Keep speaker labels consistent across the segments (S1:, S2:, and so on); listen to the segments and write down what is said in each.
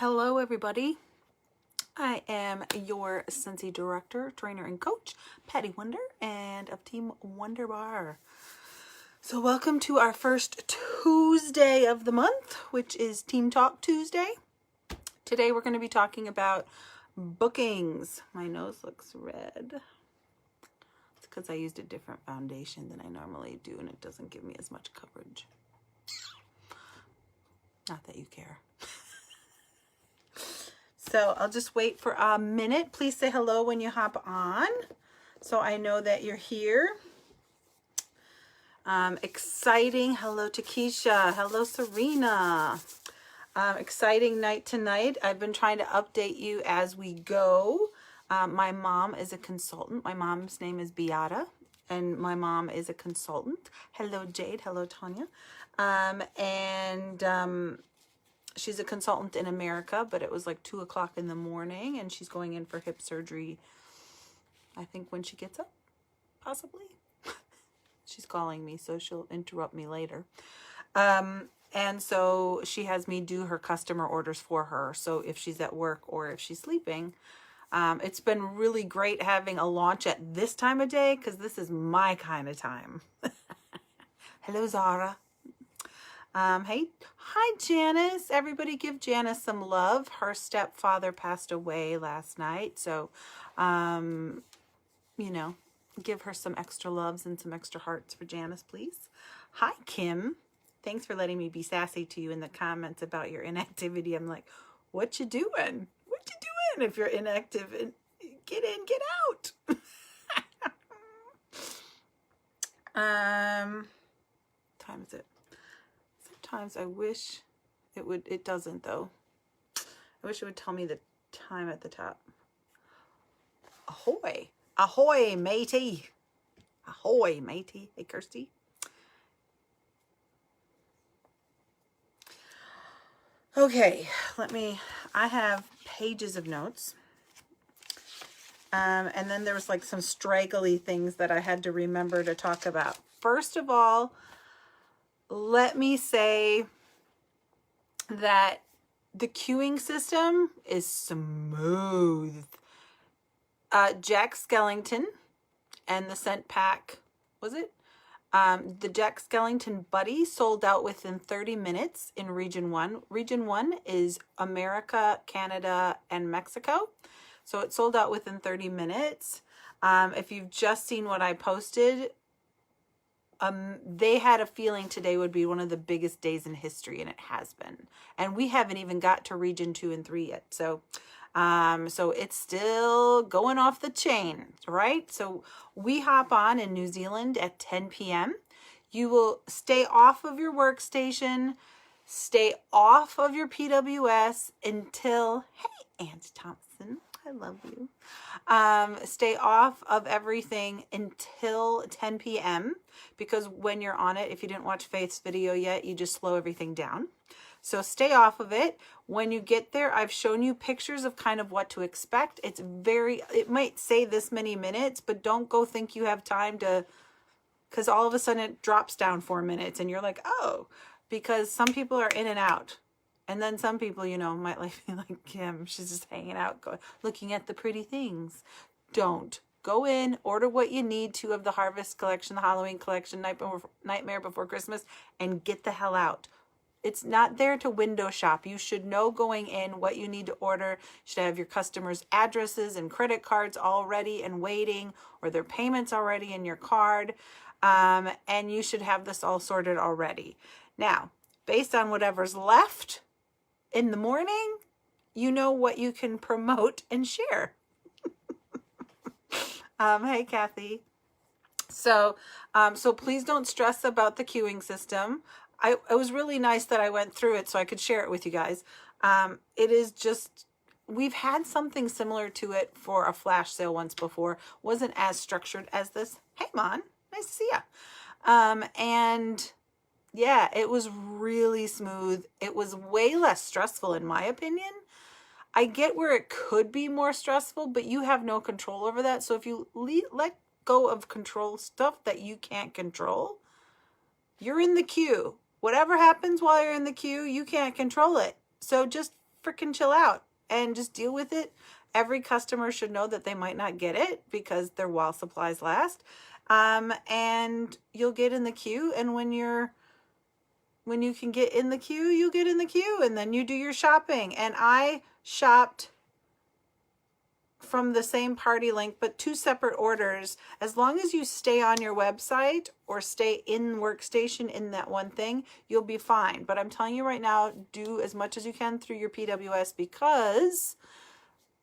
S1: Hello everybody, I am your Scentsy director, trainer, and coach, Patty Wonder, and of Team WunderBar. So welcome to our first Tuesday of the month, which is Team Talk Tuesday. Today we're going to be talking about bookings. My nose looks red. It's because I used a different foundation than I normally do, and it doesn't give me as much coverage. Not that you care. So I'll just wait for a minute. Please say hello when you hop on, so I know that you're here. Exciting. Hello to Keisha. Hello, Serena. Exciting night tonight. I've been trying to update you as we go. My mom is a consultant. My mom's name is Beata, and my mom is a consultant. Hello, Jade. Hello, Tanya. She's a consultant in America, but it was like 2 o'clock in the morning, and she's going in for hip surgery, I think, when she gets up, possibly. She's calling me, so she'll interrupt me later. And so she has me do her customer orders for her. So if she's at work or if she's sleeping, it's been really great having a launch at this time of day, because this is my kind of time. Hello, Zara. Hey, hi, Janice. Everybody give Janice some love. Her stepfather passed away last night. So, give her some extra loves and some extra hearts for Janice, please. Hi, Kim. Thanks for letting me be sassy to you in the comments about your inactivity. I'm like, what you doing? What you doing if you're inactive? And get in, get out. Time is it? Sometimes I wish it would. It doesn't, though. I wish it would tell me the time at the top. Ahoy. Ahoy, matey. Ahoy, matey. Hey, Kirsty. Okay, I have pages of notes. And then there was like some straggly things that I had to remember to talk about. First of all, let me say that the queuing system is smooth. Jack Skellington and the scent pack, was it? The Jack Skellington Buddy sold out within 30 minutes in Region 1. Region 1 is America, Canada, and Mexico. So it sold out within 30 minutes. If you've just seen what I posted, they had a feeling today would be one of the biggest days in history, and it has been. And we haven't even got to Region 2 and 3 yet. So it's still going off the chain, right? So we hop on in New Zealand at 10 p.m. You will stay off of your workstation, stay off of your PWS until, hey, Aunt Thompson, I love you. Stay off of everything until 10 p.m. because when you're on it, if you didn't watch Faith's video yet, you just slow everything down. So stay off of it. When you get there, I've shown you pictures of kind of what to expect. It might say this many minutes, but don't go think you have time to, because all of a sudden it drops down 4 minutes and you're like, oh, because some people are in and out. And then some people, might be like Kim. She's just hanging out, looking at the pretty things. Don't. Go in, order what you need to of the Harvest Collection, the Halloween Collection, Nightmare Before Christmas, and get the hell out. It's not there to window shop. You should know going in what you need to order. You should have your customers' addresses and credit cards all ready and waiting, or their payments already in your card. And you should have this all sorted already. Now, based on whatever's left in the morning, you know what you can promote and share. Hey, Kathy. So please don't stress about the queuing system. It was really nice that I went through it so I could share it with you guys. It is just, we've had something similar to it for a flash sale once before. Wasn't as structured as this. Hey, Mon, nice to see ya. And yeah, it was really smooth. It was way less stressful in my opinion. I get where it could be more stressful, but you have no control over that. So if you let go of control stuff that you can't control, you're in the queue. Whatever happens while you're in the queue, you can't control it. So just freaking chill out and just deal with it. Every customer should know that they might not get it because they're while supplies last. And you'll get in the queue, and when you can get in the queue, you get in the queue, and then you do your shopping. And I shopped from the same party link, but 2 separate orders. As long as you stay on your website or stay in Workstation in that one thing, you'll be fine. But I'm telling you right now, do as much as you can through your PWS, because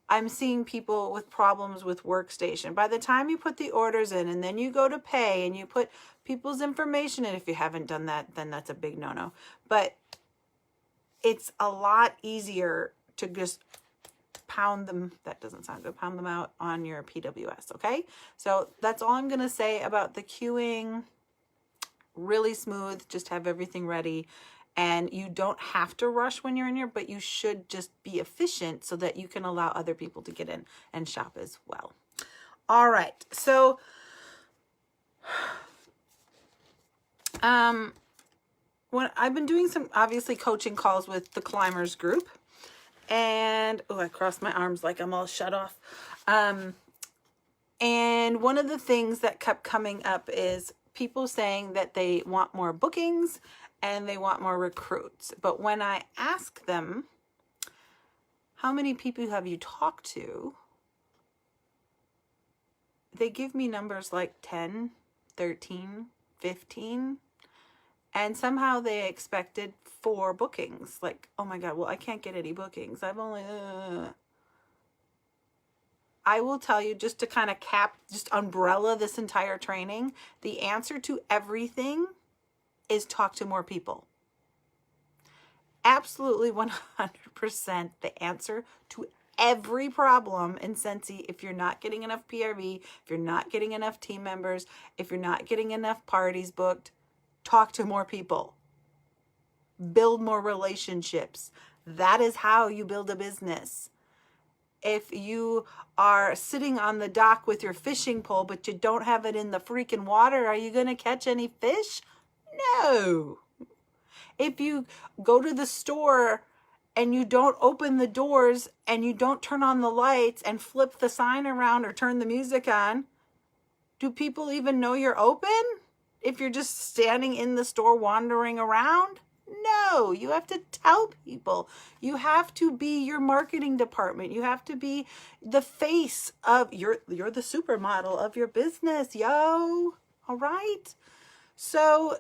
S1: I'm seeing people with problems with Workstation. By the time you put the orders in and then you go to pay and you put people's information in, if you haven't done that, then that's a big no-no. But it's a lot easier to just pound them, that doesn't sound good, pound them out on your PWS, okay? So that's all I'm going to say about the queuing. Really smooth, just have everything ready. And you don't have to rush when you're in here, but you should just be efficient so that you can allow other people to get in and shop as well. All right. So, when I've been doing some, obviously, coaching calls with the Climbers group, and, oh, I crossed my arms like I'm all shut off. And one of the things that kept coming up is people saying that they want more bookings and they want more recruits. But when I ask them, how many people have you talked to? They give me numbers like 10, 13, 15. And somehow they expected 4 bookings. Like, oh my God, well, I can't get any bookings. I've only... I will tell you, just to kind of just umbrella this entire training, the answer to everything is talk to more people. Absolutely 100% the answer to every problem in Scentsy. If you're not getting enough PRV, if you're not getting enough team members, if you're not getting enough parties booked, talk to more people. Build more relationships. That is how you build a business. If you are sitting on the dock with your fishing pole, but you don't have it in the freaking water, are you going to catch any fish? No. If you go to the store and you don't open the doors and you don't turn on the lights and flip the sign around or turn the music on, do people even know you're open? If you're just standing in the store wandering around? No, you have to tell people. You have to be your marketing department. You have to be the face of you're the supermodel of your business, yo. All right? So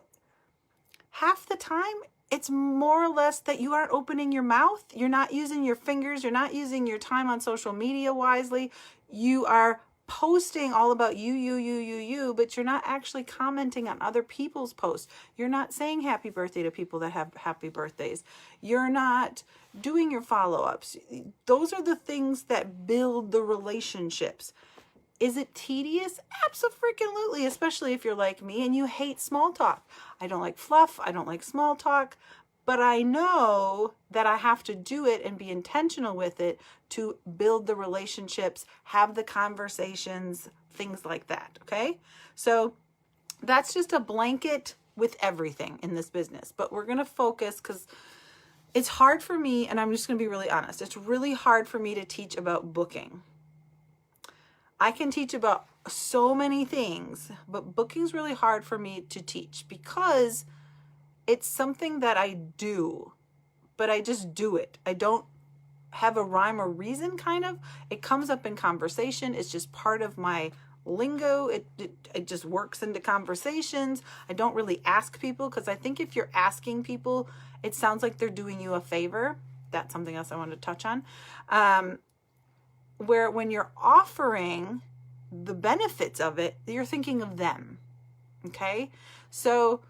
S1: half the time, it's more or less that you aren't opening your mouth. You're not using your fingers. You're not using your time on social media wisely. You are posting all about you, but you're not actually commenting on other people's posts. You're not saying happy birthday to people that have happy birthdays. You're not doing your follow-ups. Those are the things that build the relationships. Is it tedious? Abso-freaking-lutely, especially if you're like me and you hate small talk. I don't like fluff. I don't like small talk. But I know that I have to do it and be intentional with it to build the relationships, have the conversations, things like that, okay? So that's just a blanket with everything in this business. But we're going to focus because it's hard for me, and I'm just going to be really honest. It's really hard for me to teach about booking. I can teach about so many things, but booking's really hard for me to teach because it's something that I do, but I just do it. I don't have a rhyme or reason, kind of. It comes up in conversation. It's just part of my lingo. It just works into conversations. I don't really ask people because I think if you're asking people, it sounds like they're doing you a favor. That's something else I wanted to touch on. Where when you're offering the benefits of it, you're thinking of them. Okay? So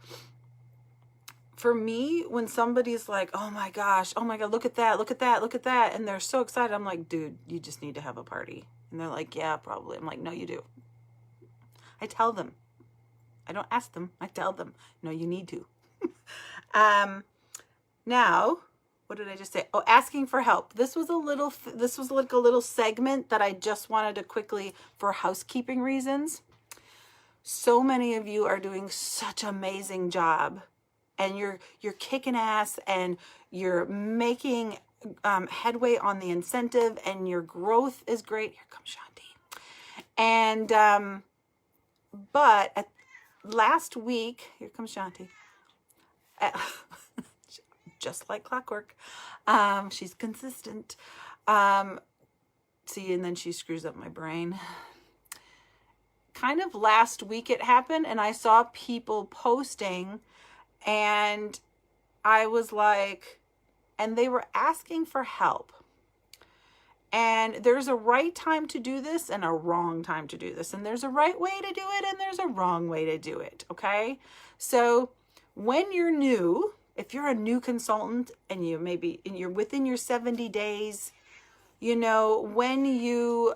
S1: for me, when somebody's like, oh my God, look at that, and they're so excited, I'm like, dude, you just need to have a party. And they're like, yeah, probably. I'm like, no, you do. I tell them. I don't ask them. I tell them, no, you need to. Now, what did I just say? Oh, asking for help. This was like a little segment that I just wanted to quickly, for housekeeping reasons. So many of you are doing such an amazing job. And you're kicking ass and you're making headway on the incentive and your growth is great. Here comes Shanti. And, but last week, here comes Shanti. Just like clockwork. She's consistent. See, and then she screws up my brain. Kind of last week it happened, and I saw people posting, and I was like, and they were asking for help. And there's a right time to do this and a wrong time to do this. And there's a right way to do it and there's a wrong way to do it. Okay. So when you're new, if you're a new consultant and you're within your 70 days, you know, when you,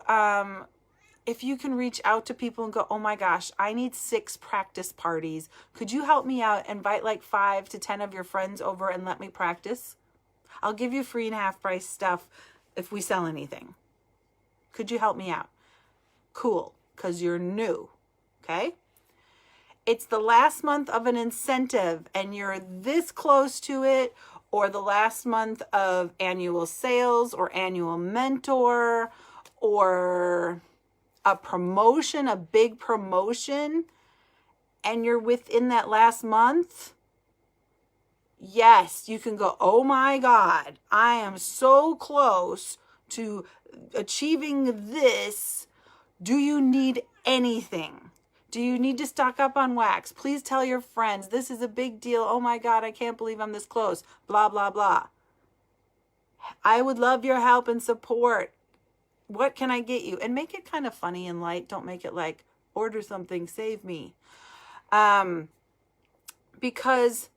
S1: if you can reach out to people and go, oh my gosh, I need 6 practice parties. Could you help me out? Invite like 5 to 10 of your friends over and let me practice. I'll give you free and half price stuff if we sell anything. Could you help me out? Cool, because you're new, okay? It's the last month of an incentive and you're this close to it, or the last month of annual sales or annual mentor or a promotion, a big promotion, and you're within that last month. Yes, you can go, oh my God, I am so close to achieving this. Do you need anything? Do you need to stock up on wax? Please tell your friends. This is a big deal. Oh my God, I can't believe I'm this close. Blah, blah, blah. I would love your help and support. What can I get you? And make it kind of funny and light. Don't make it like, order something, save me. Because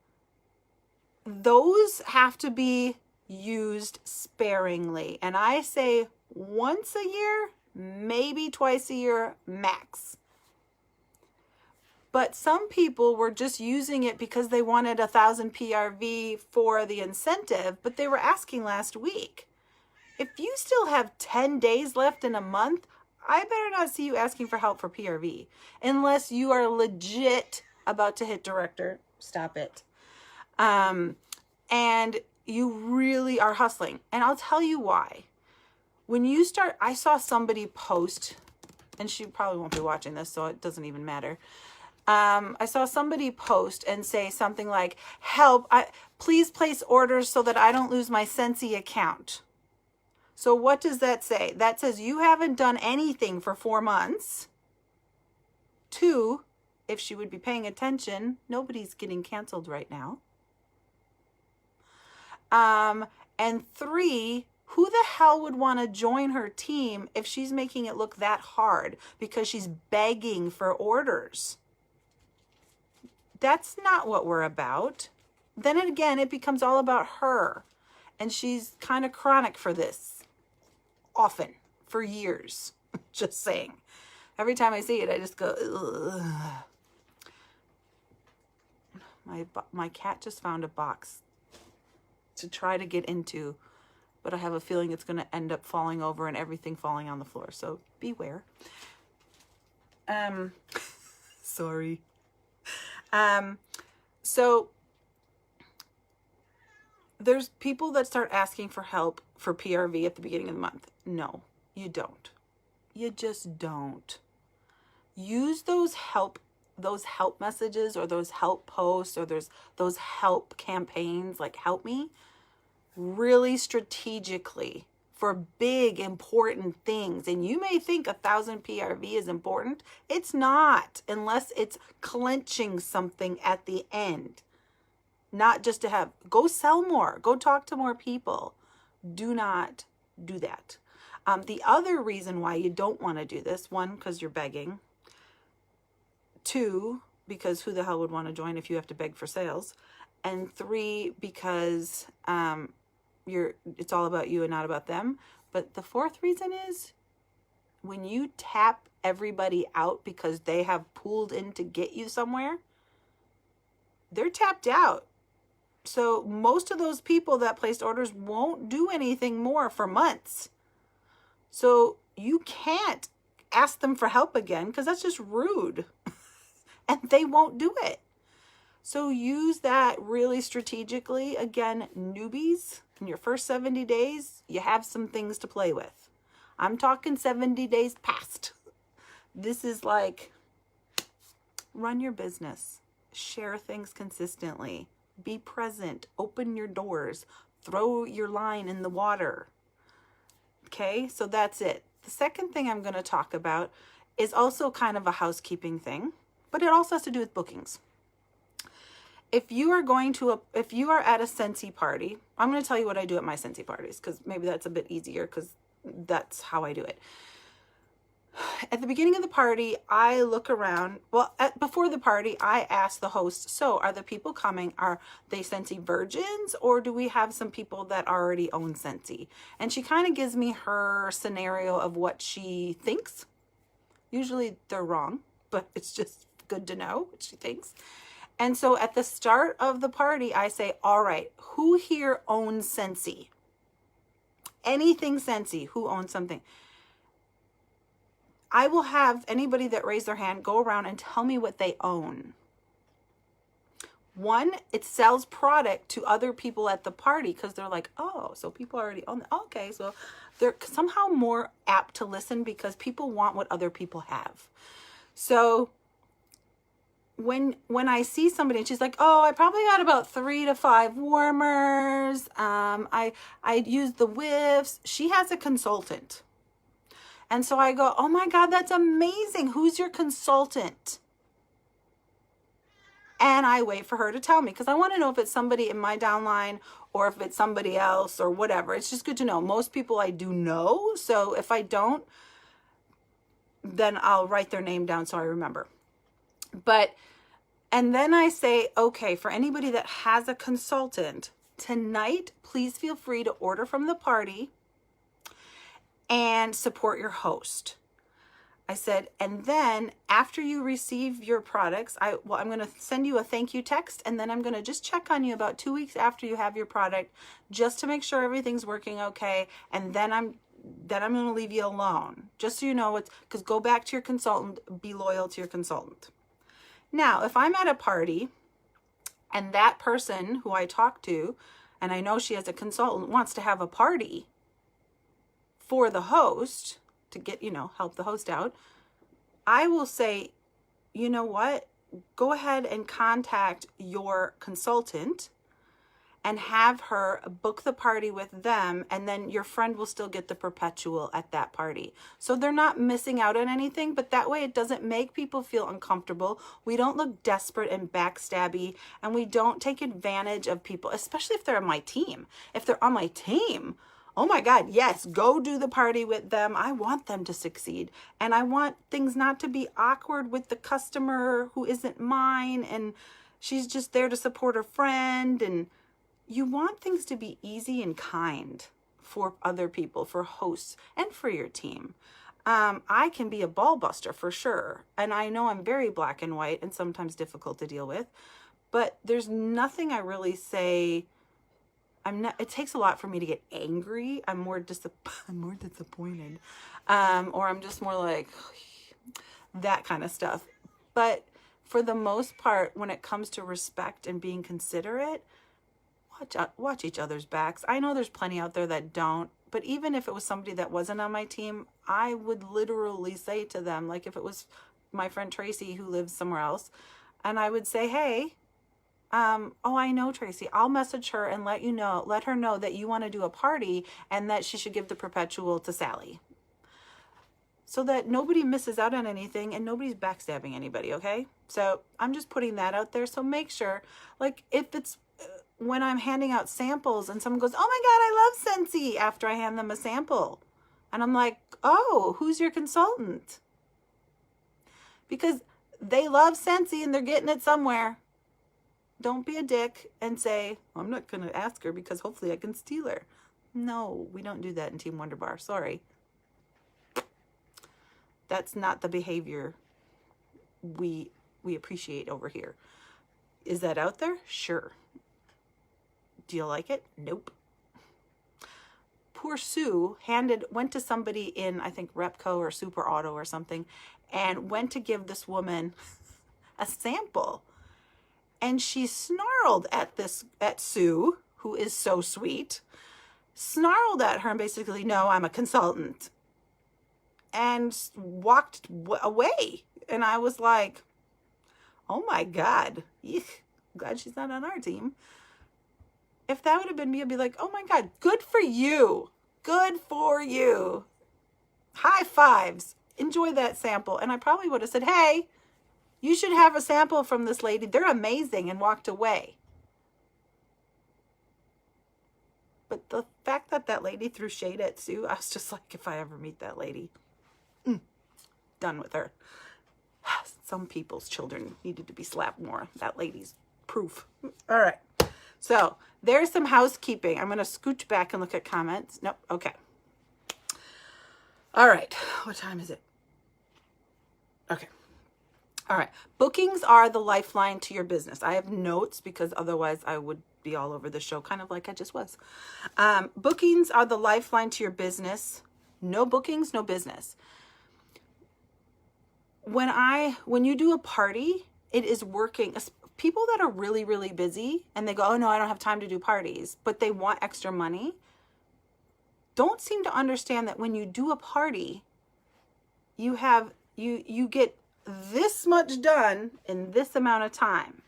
S1: those have to be used sparingly. And I say once a year, maybe twice a year, max. But some people were just using it because they wanted 1,000 PRV for the incentive, but they were asking last week. If you still have 10 days left in a month, I better not see you asking for help for PRV. Unless you are legit about to hit director. Stop it. And you really are hustling. And I'll tell you why. When you start, I saw somebody post, and she probably won't be watching this, so it doesn't even matter. I saw somebody post and say something like, help, please place orders so that I don't lose my Scentsy account. So what does that say? That says you haven't done anything for 4 months. 2, if she would be paying attention, nobody's getting canceled right now. And 3, who the hell would want to join her team if she's making it look that hard because she's begging for orders? That's not what we're about. Then again, it becomes all about her. And she's kind of chronic for this. Often. For years. Just saying. Every time I see it, I just go, ugh. My cat just found a box to try to get into, but I have a feeling it's going to end up falling over and everything falling on the floor. So beware. Sorry. So there's people that start asking for help for PRV at the beginning of the month. No, you don't. You just don't. Use those help messages or those help posts or those help campaigns like help me really strategically for big important things. And you may think 1,000 PRV is important. It's not, unless it's clenching something at the end. Not just to have, go sell more, go talk to more people. Do not do that. The other reason why you don't want to do this, 1, because you're begging. 2, because who the hell would want to join if you have to beg for sales? And 3, because it's all about you and not about them. But the 4th reason is when you tap everybody out because they have pooled in to get you somewhere, they're tapped out. So most of those people that placed orders won't do anything more for months. So you can't ask them for help again because that's just rude. And they won't do it. So use that really strategically. Again, newbies, in your first 70 days, you have some things to play with. I'm talking 70 days past. This is like, run your business, share things consistently, be present, open your doors, throw your line in the water. Okay, so that's it. The second thing I'm going to talk about is also kind of a housekeeping thing, but it also has to do with bookings. If you are if you are at a Scentsy party, I'm going to tell you what I do at my Scentsy parties, because maybe that's a bit easier, because that's how I do it. At the beginning of the party, I look around. Well, before the party, I ask the host, so are the people coming, are they Scentsy virgins, or do we have some people that already own Scentsy? And she kind of gives me her scenario of what she thinks. Usually they're wrong, but it's just good to know what she thinks. And so at the start of the party, I say, all right, who here owns Scentsy? Anything Scentsy, who owns something? I will have anybody that raised their hand go around and tell me what they own. One, it sells product to other people at the party, because they're like, oh, so people already own it. Okay, so they're somehow more apt to listen, because people want what other people have. So when I see somebody and she's like, oh, I probably got about 3 to 5 warmers. I use the whiffs. She has a consultant. And so I go, oh my God, that's amazing. Who's your consultant? And I wait for her to tell me, because I want to know if it's somebody in my downline or if it's somebody else or whatever. It's just good to know. Most people I do know. So if I don't, then I'll write their name down so I remember. And then I say, okay, for anybody that has a consultant, tonight, please feel free to order from the party and support your host. I said, and then after you receive your products, I'm going to send you a thank you text, and then I'm going to just check on you about 2 weeks after you have your product, just to make sure everything's working okay. And then I'm going to leave you alone, just so you know because go back to your consultant, be loyal to your consultant. Now, if I'm at a party and that person who I talk to, and I know she has a consultant, wants to have a party for the host to get, help the host out, I will say, you know what? Go ahead and contact your consultant and have her book the party with them, and then your friend will still get the perpetual at that party. So they're not missing out on anything, but that way it doesn't make people feel uncomfortable. We don't look desperate and backstabby, and we don't take advantage of people, especially if they're on my team. If they're on my team, oh my God, yes, go do the party with them. I want them to succeed. And I want things not to be awkward with the customer who isn't mine, and she's just there to support her friend. And you want things to be easy and kind for other people, for hosts, and for your team. I can be a ball buster for sure. And I know I'm very black and white and sometimes difficult to deal with, but there's nothing I really say. It takes a lot for me to get angry. I'm more disappointed. Or I'm just more like that kind of stuff. But for the most part, when it comes to respect and being considerate, watch each other's backs. I know there's plenty out there that don't, but even if it was somebody that wasn't on my team, I would literally say to them, like if it was my friend Tracy who lives somewhere else, and I would say, hey, oh, I know Tracy. I'll message her and let her know that you want to do a party and that she should give the perpetual to Sally, so that nobody misses out on anything and nobody's backstabbing anybody. Okay. So I'm just putting that out there. So make sure, like if it's when I'm handing out samples and someone goes, oh my God, I love Scentsy, after I hand them a sample. And I'm like, oh, who's your consultant? Because they love Scentsy and they're getting it somewhere. Don't be a dick and say, I'm not going to ask her because hopefully I can steal her. No, we don't do that in Team WunderBar. Sorry. That's not the behavior we appreciate over here. Is that out there? Sure. Do you like it? Nope. Poor Sue went to somebody in, I think, Repco or Super Auto or something, and went to give this woman a sample. And she snarled at Sue, who is so sweet, snarled at her and basically, no, I'm a consultant, and walked away. And I was like, oh my God, eek, glad she's not on our team. If that would have been me, I'd be like, oh my God, good for you. Good for you. High fives. Enjoy that sample. And I probably would have said, hey, you should have a sample from this lady. They're amazing, and walked away. But the fact that that lady threw shade at Sue, I was just like, if I ever meet that lady, done with her. Some people's children needed to be slapped more. That lady's proof. All right. So there's some housekeeping. I'm going to scooch back and look at comments. Nope. Okay. All right. What time is it? Okay. All right. Bookings are the lifeline to your business. I have notes because otherwise I would be all over the show, kind of like I just was. Bookings are the lifeline to your business. No bookings, no business. When you do a party, it is working. People that are really, really busy and they go, oh no, I don't have time to do parties, but they want extra money, don't seem to understand that when you do a party, you get this much done in this amount of time.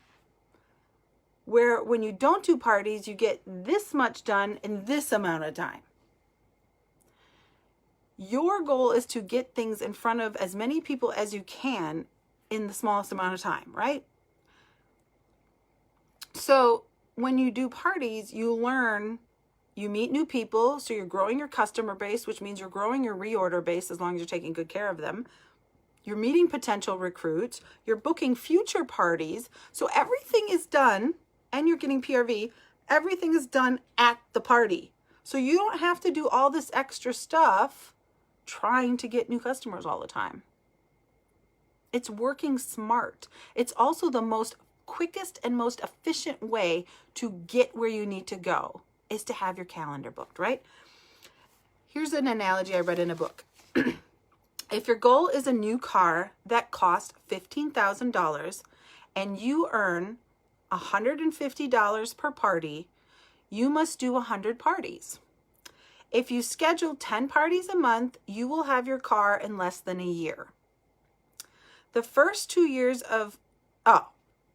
S1: Where when you don't do parties, you get this much done in this amount of time. Your goal is to get things in front of as many people as you can in the smallest amount of time, right? So when you do parties, you learn, you meet new people. So you're growing your customer base, which means you're growing your reorder base as long as you're taking good care of them. You're meeting potential recruits. You're booking future parties. So everything is done, and you're getting PRV. Everything is done at the party. So you don't have to do all this extra stuff trying to get new customers all the time. It's working smart. It's also the most quickest and most efficient way to get where you need to go is to have your calendar booked, right? Here's an analogy I read in a book. If your goal is a new car that costs $15,000 and you earn $150 per party, you must do 100 parties. If you schedule 10 parties a month, you will have your car in less than a year. The first 2 years of,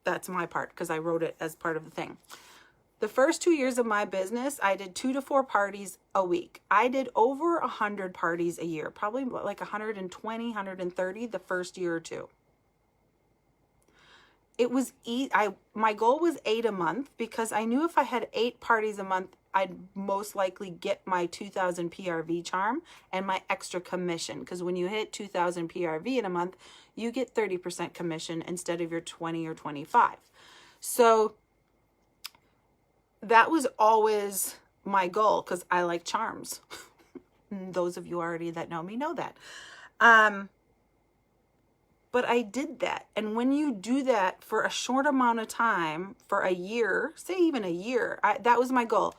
S1: that's my part because I wrote it as part of the thing. The first 2 years of my business, I did 2 to 4 parties a week. I did over 100 parties a year, probably like 120, 130 the first year or two. It was my goal was 8 a month because I knew if I had 8 parties a month, I'd most likely get my 2,000 PRV charm and my extra commission. Because when you hit 2,000 PRV in a month, you get 30% commission instead of your 20 or 25. So that was always my goal because I like charms. Those of you already that know me know that. But I did that. And when you do that for a short amount of time, for a year, say even a year, that was my goal.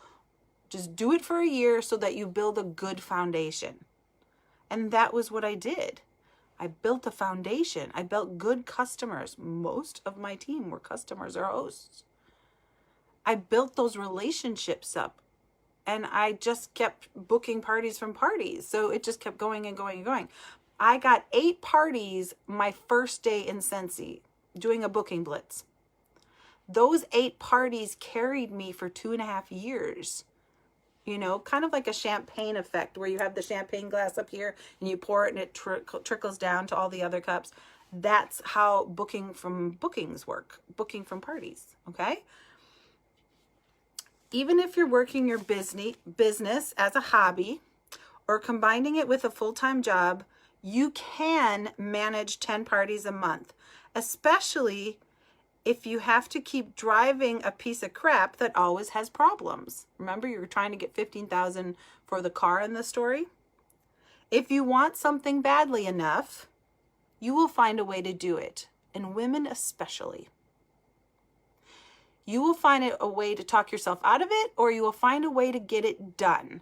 S1: Just do it for a year so that you build a good foundation. And that was what I did. I built a foundation. I built good customers. Most of my team were customers or hosts. I built those relationships up. And I just kept booking parties from parties. So it just kept going and going and going. I got 8 parties my first day in Scentsy doing a booking blitz. Those 8 parties carried me for 2.5 years. You know, kind of like a champagne effect where you have the champagne glass up here and you pour it and it trickles down to all the other cups. That's how booking from bookings work, booking from parties, okay? Even if you're working your business as a hobby or combining it with a full-time job, you can manage 10 parties a month, especially if you have to keep driving a piece of crap that always has problems. Remember, you were trying to get $15,000 for the car in the story? If you want something badly enough, you will find a way to do it, and women especially. You will find a way to talk yourself out of it, or you will find a way to get it done.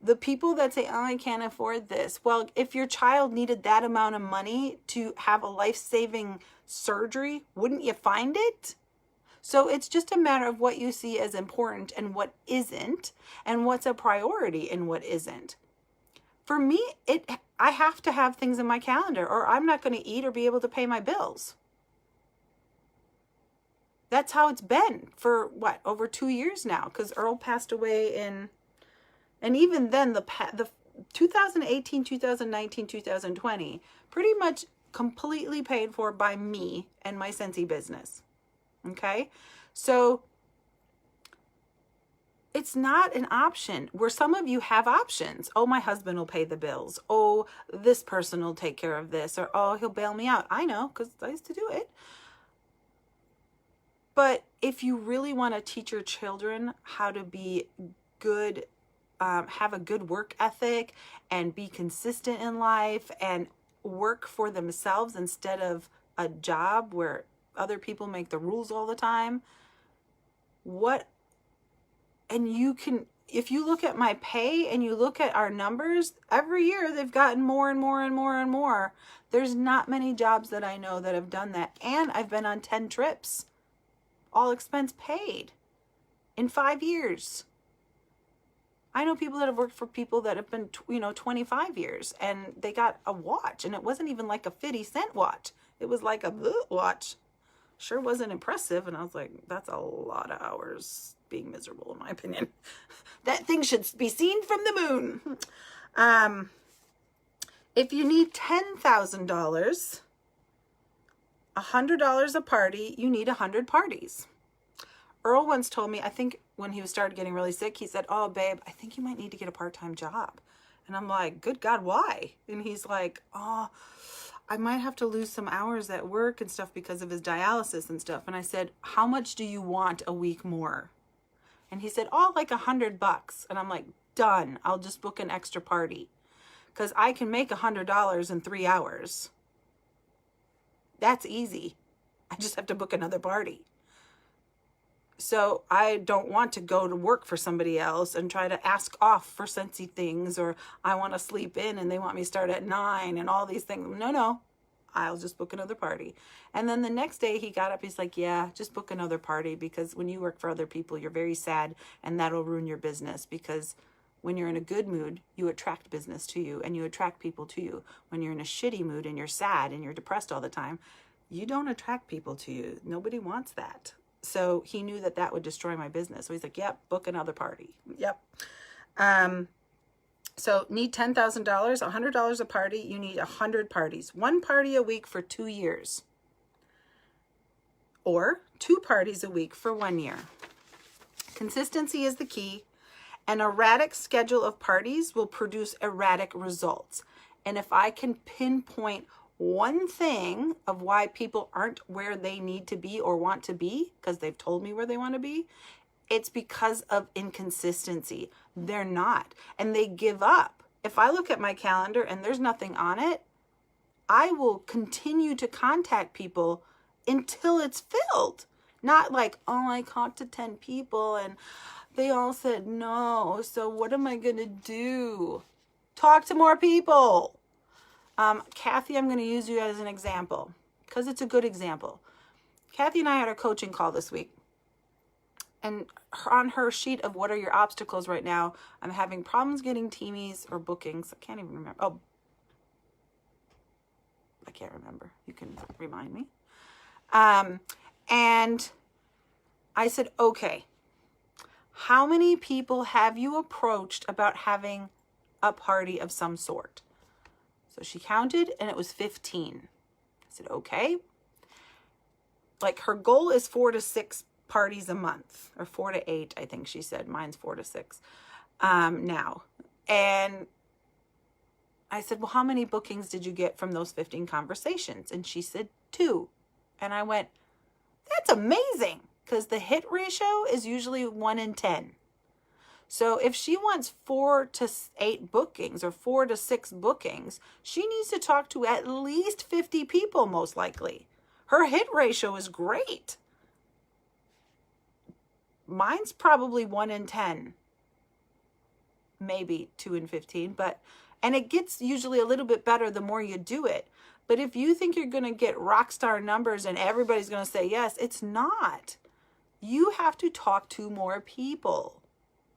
S1: The people that say, oh, I can't afford this. Well, if your child needed that amount of money to have a life-saving surgery, wouldn't you find it? So it's just a matter of what you see as important and what isn't, and what's a priority and what isn't. For me, I have to have things in my calendar or I'm not going to eat or be able to pay my bills. That's how it's been for over 2 years now, because Earl passed away and even then the 2018, 2019, 2020, pretty much completely paid for by me and my Scentsy business. Okay? So it's not an option where some of you have options. Oh, my husband will pay the bills. Oh, this person will take care of this. Or, oh, he'll bail me out. I know, because I used to do it. But if you really want to teach your children how to be good, have a good work ethic and be consistent in life and work for themselves instead of a job where other people make the rules all the time, and you can, if you look at my pay and you look at our numbers, every year they've gotten more and more and more and more. There's not many jobs that I know that have done that. And I've been on 10 trips, all expense paid, in 5 years. I know people that have worked for people that have been, 25 years, and they got a watch, and it wasn't even like a 50-cent watch. It was like a watch. Sure wasn't impressive. And I was like, that's a lot of hours being miserable, in my opinion. That thing should be seen from the moon. If you need $10,000, $100 a party, you need 100 parties. Earl once told me, I think when he started getting really sick, he said, oh, babe, I think you might need to get a part-time job. And I'm like, good God, why? And he's like, oh, I might have to lose some hours at work and stuff because of his dialysis and stuff. And I said, how much do you want a week more? And he said, oh, like $100. And I'm like, done. I'll just book an extra party because I can make $100 in 3 hours. That's easy. I just have to book another party. So I don't want to go to work for somebody else and try to ask off for Scentsy things, or I want to sleep in and they want me to start at 9 and all these things. No, I'll just book another party. And then the next day he got up, he's like, yeah, just book another party, because when you work for other people, you're very sad and that'll ruin your business, because when you're in a good mood, you attract business to you and you attract people to you. When you're in a shitty mood and you're sad and you're depressed all the time, you don't attract people to you. Nobody wants that. So he knew that that would destroy my business. So he's like, yep, book another party. Yep. So need $10,000, $100 a party. You need 100 parties. 1 party a week for 2 years. Or 2 parties a week for 1 year. Consistency is the key. An erratic schedule of parties will produce erratic results. And if I can pinpoint one thing of why people aren't where they need to be or want to be, because they've told me where they want to be, it's because of inconsistency. They're not. And they give up. If I look at my calendar and there's nothing on it, I will continue to contact people until it's filled. Not like, oh, I talked to 10 people and they all said no, so what am I going to do? Talk to more people. Kathy, I'm going to use you as an example because it's a good example. Kathy and I had our coaching call this week. And on her sheet of what are your obstacles right now, I'm having problems getting teamies or bookings. I can't even remember. Oh, I can't remember. You can remind me. And I said, okay, how many people have you approached about having a party of some sort? So she counted and it was 15. I said, okay. Like her goal is 4 to 6 parties a month, or 4 to 8, I think she said. Mine's 4 to 6 now. And I said, well, how many bookings did you get from those 15 conversations? And she said 2. And I went, that's amazing, because the hit ratio is usually 1 in 10. So if she wants 4 to 8 bookings or 4 to 6 bookings, she needs to talk to at least 50 people, most likely. Her hit ratio is great. Mine's probably 1 in 10, maybe 2 in 15, and it gets usually a little bit better the more you do it. But if you think you're going to get rock star numbers and everybody's going to say yes, it's not. You have to talk to more people.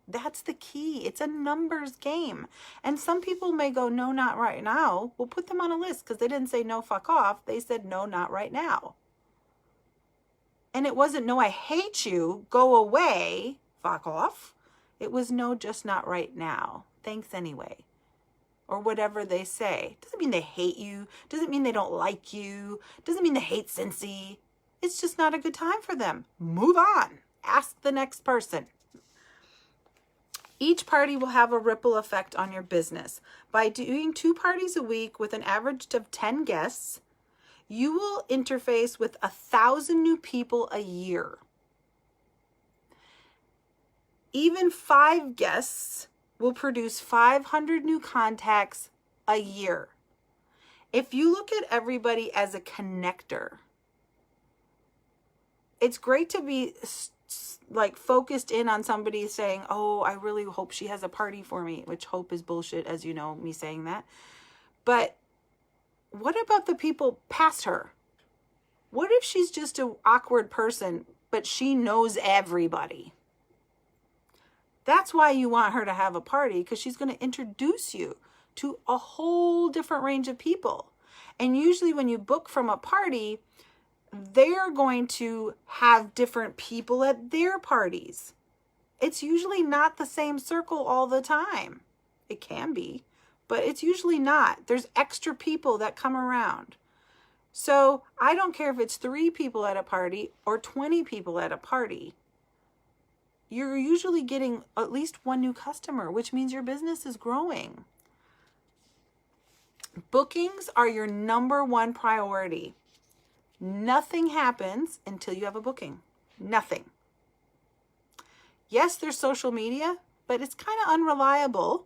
S1: That's the key. It's a numbers game. And some people may go, no, not right now. We'll put them on a list because they didn't say no, fuck off. They said no, not right now. And it wasn't no, I hate you, go away, fuck off. It was no, just not right now. Thanks anyway. Or whatever they say. Doesn't mean they hate you. Doesn't mean they don't like you. Doesn't mean they hate Scentsy. It's just not a good time for them. Move on. Ask the next person. Each party will have a ripple effect on your business. By doing 2 parties a week with an average of 10 guests, you will interface with 1,000 new people a year. Even 5 guests will produce 500 new contacts a year. If you look at everybody as a connector, it's great to be like focused in on somebody saying, oh, I really hope she has a party for me, which hope is bullshit, as you know, me saying that. But what about the people past her? What if she's just an awkward person, but she knows everybody? That's why you want her to have a party, because she's going to introduce you to a whole different range of people. And usually when you book from a party, they're going to have different people at their parties. It's usually not the same circle all the time. It can be, but it's usually not. There's extra people that come around. So I don't care if it's 3 people at a party or 20 people at a party. You're usually getting at least 1 new customer, which means your business is growing. Bookings are your number 1 priority. Nothing happens until you have a booking. Nothing. Yes, there's social media, but it's kind of unreliable.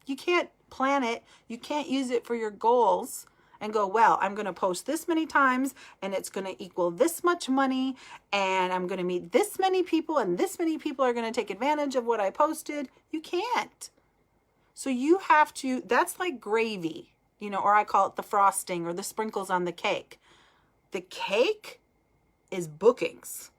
S1: You can't plan it. You can't use it for your goals and go, well, I'm going to post this many times and it's going to equal this much money and I'm going to meet this many people and this many people are going to take advantage of what I posted. You can't. So you have to, that's like gravy, you know, or I call it the frosting or the sprinkles on the cake. The cake is bookings.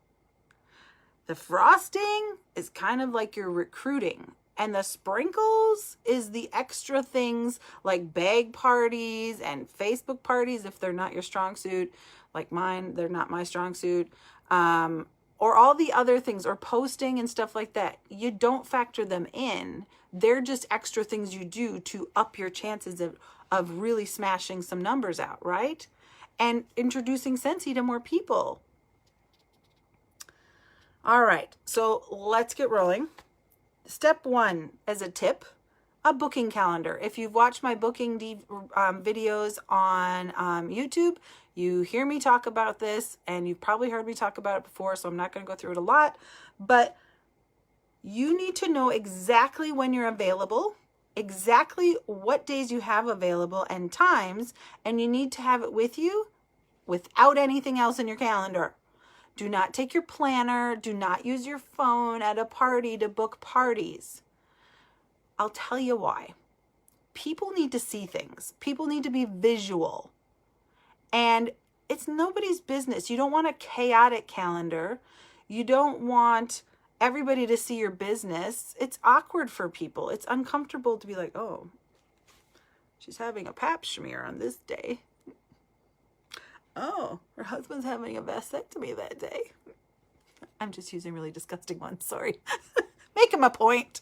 S1: The frosting is kind of like your recruiting. And the sprinkles is the extra things like bag parties and Facebook parties if they're not your strong suit. Like mine, they're not my strong suit. Or all the other things, or posting and stuff like that. You don't factor them in. They're just extra things you do to up your chances of really smashing some numbers out, right? And introducing Scentsy to more people. All right, so let's get rolling. Step 1 as a tip, a booking calendar. If you've watched my booking videos on YouTube, you hear me talk about this, and you've probably heard me talk about it before, so I'm not going to go through it a lot. But you need to know exactly when you're available, exactly what days you have available and times, and you need to have it with you without anything else in your calendar. Do not take your planner. Do not use your phone at a party to book parties. I'll tell you why. People need to see things. People need to be visual. And it's nobody's business. You don't want a chaotic calendar. You don't want everybody to see your business. It's awkward for people. It's uncomfortable to be like, oh, she's having a pap smear on this day. Oh, her husband's having a vasectomy that day. I'm just using really disgusting ones. Sorry. Make him a point.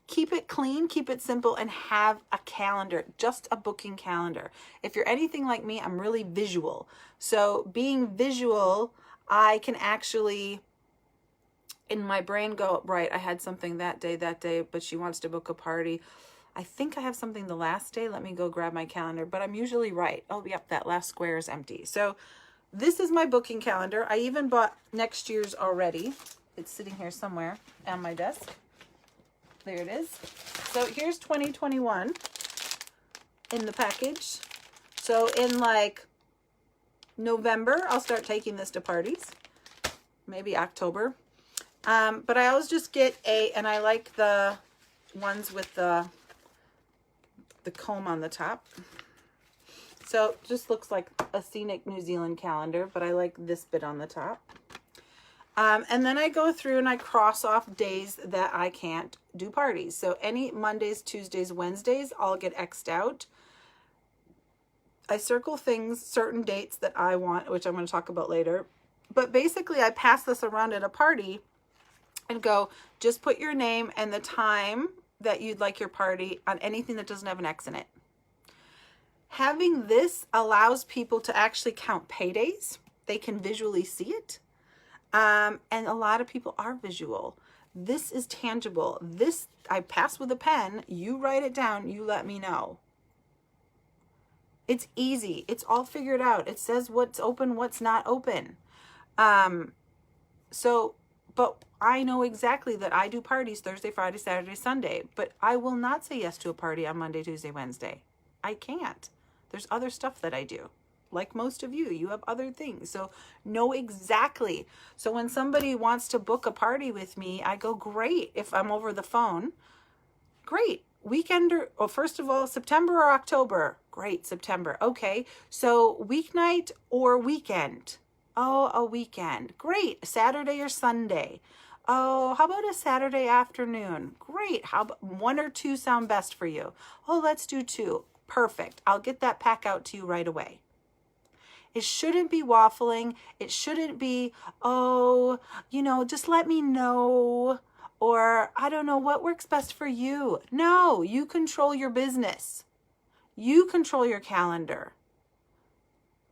S1: Keep it clean, keep it simple, and have a calendar, just a booking calendar. If you're anything like me, I'm really visual. So being visual, I can actually, in my brain, go, right, I had something that day, but she wants to book a party. I think I have something the last day. Let me go grab my calendar, but I'm usually right. Oh, yep, that last square is empty. So this is my booking calendar. I even bought next year's already. It's sitting here somewhere on my desk. There it is. So here's 2021 in the package. So in like November, I'll start taking this to parties. Maybe October. But I always just get and I like the ones with the comb on the top. So just looks like a scenic New Zealand calendar, but I like this bit on the top. And then I go through and I cross off days that I can't do parties. So any Mondays, Tuesdays, Wednesdays, I'll get X'd out. I circle things, certain dates that I want, which I'm going to talk about later. But basically, I pass this around at a party and go, just put your name and the time that you'd like your party on anything that doesn't have an X in it. Having this allows people to actually count paydays. They can visually see it. And a lot of people are visual. This is tangible. This, I pass with a pen. You write it down. You let me know. It's easy. It's all figured out. It says what's open, what's not open. But I know exactly that I do parties Thursday, Friday, Saturday, Sunday. But I will not say yes to a party on Monday, Tuesday, Wednesday. I can't. There's other stuff that I do. Like most of you, you have other things. So know exactly. So when somebody wants to book a party with me, I go, great. If I'm over the phone, great. Weekend or first of all, September or October? Great, September. Okay. So weeknight or weekend? Oh, a weekend. Great. Saturday or Sunday? Oh, how about a Saturday afternoon? Great. How about 1 or 2 sound best for you? Oh, let's do 2. Perfect. I'll get that pack out to you right away. It shouldn't be waffling. It shouldn't be, oh, just let me know. Or I don't know what works best for you. No, you control your business. You control your calendar.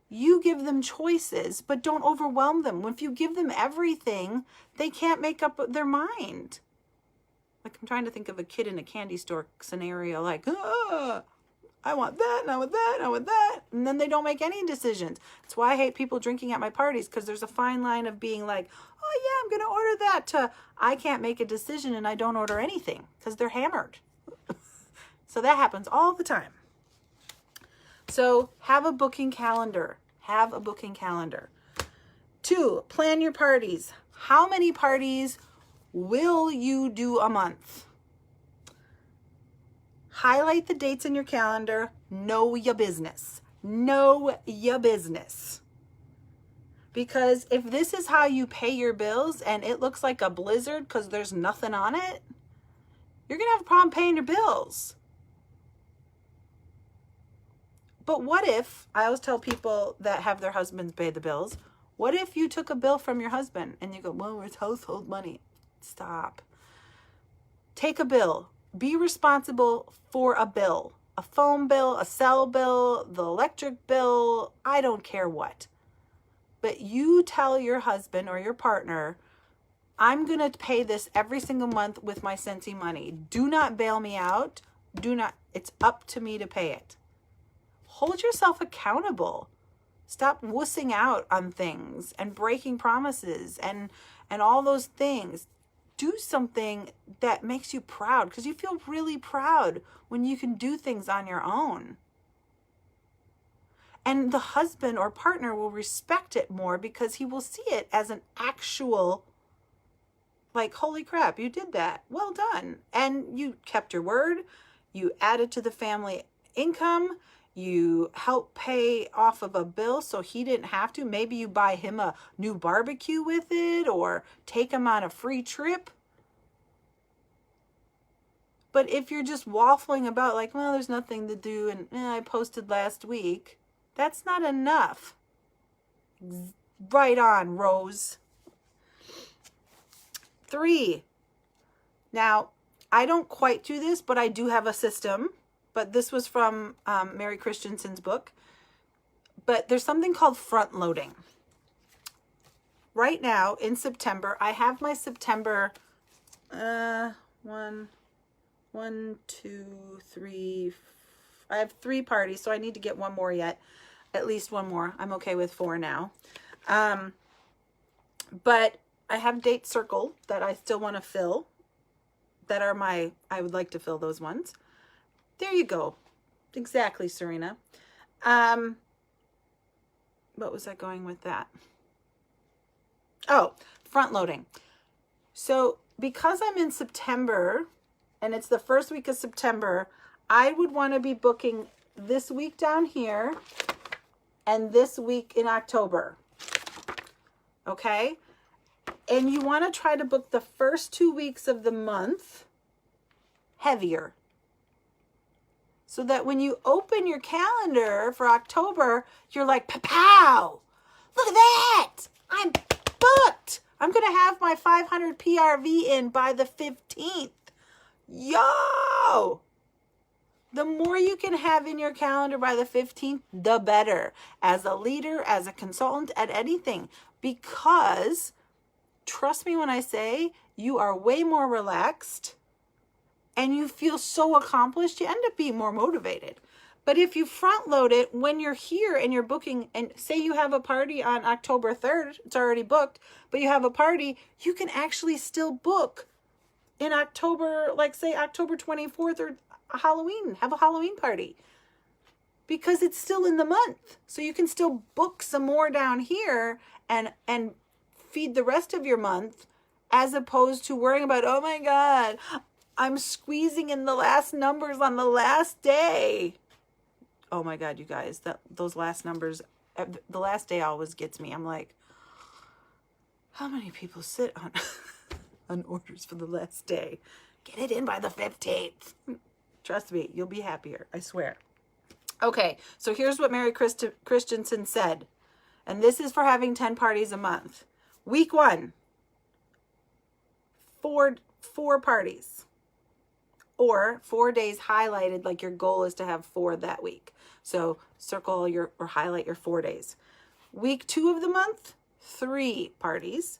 S1: You give them choices, but don't overwhelm them. If you give them everything, they can't make up their mind. Like I'm trying to think of a kid in a candy store scenario like, I want that, and I want that, and I want that. And then they don't make any decisions. That's why I hate people drinking at my parties, because there's a fine line of being like, oh yeah, I'm going to order that, to I can't make a decision and I don't order anything because they're hammered. So that happens all the time. So have a booking calendar. Have a booking calendar. 2, plan your parties. How many parties will you do a month? Highlight the dates in your calendar. Know your business. Know your business. Because if this is how you pay your bills and it looks like a blizzard because there's nothing on it, you're going to have a problem paying your bills. But what if, I always tell people that have their husbands pay the bills, what if you took a bill from your husband and you go, well, it's household money. Stop. Take a bill. Be responsible for a bill, a phone bill, a cell bill, the electric bill, I don't care what. But you tell your husband or your partner, I'm going to pay this every single month with my Scentsy money. Do not bail me out. It's up to me to pay it. Hold yourself accountable. Stop wussing out on things and breaking promises and all those things. Do something that makes you proud, because you feel really proud when you can do things on your own. And the husband or partner will respect it more because he will see it as an actual, like, holy crap, you did that. Well done. And you kept your word. You added to the family income. You help pay off of a bill so he didn't have to. Maybe you buy him a new barbecue with it or take him on a free trip. But if you're just waffling about like, well, there's nothing to do and I posted last week, that's not enough. Right on, Rose. 3. Now, I don't quite do this, but I do have a system. But this was from Mary Christensen's book. But there's something called front loading. Right now, in September, I have my September, 1, 2, 3, I have 3 parties, so I need to get one more yet. At least one more. I'm okay with 4 now. But I have dates circled that I still want to fill. That are I would like to fill those ones. There you go. Exactly, Serena. What was I going with that? Oh, front loading. So because I'm in September and it's the first week of September, I would want to be booking this week down here and this week in October. Okay? And you want to try to book the first 2 weeks of the month heavier, so that when you open your calendar for October, you're like, pow, look at that. I'm booked. I'm going to have my 500 PRV in by the 15th. Yo! The more you can have in your calendar by the 15th, the better. As a leader, as a consultant, at anything. Because, trust me when I say, you are way more relaxed and you feel so accomplished, you end up being more motivated. But if you front load it when you're here and you're booking, and say you have a party on October 3rd, it's already booked, but you have a party, you can actually still book in October, like say October 24th or Halloween, have a Halloween party, because it's still in the month. So you can still book some more down here and feed the rest of your month, as opposed to worrying about, oh my God, I'm squeezing in the last numbers on the last day. Oh my God, you guys, those last numbers, the last day always gets me. I'm like, how many people sit on on orders for the last day? Get it in by the 15th. Trust me, you'll be happier, I swear. Okay, so here's what Mary Christensen said. And this is for having 10 parties a month. Week 1, four parties. Or 4 days highlighted, like your goal is to have 4 that week. So circle or highlight your 4 days. Week 2 of the month, 3 parties.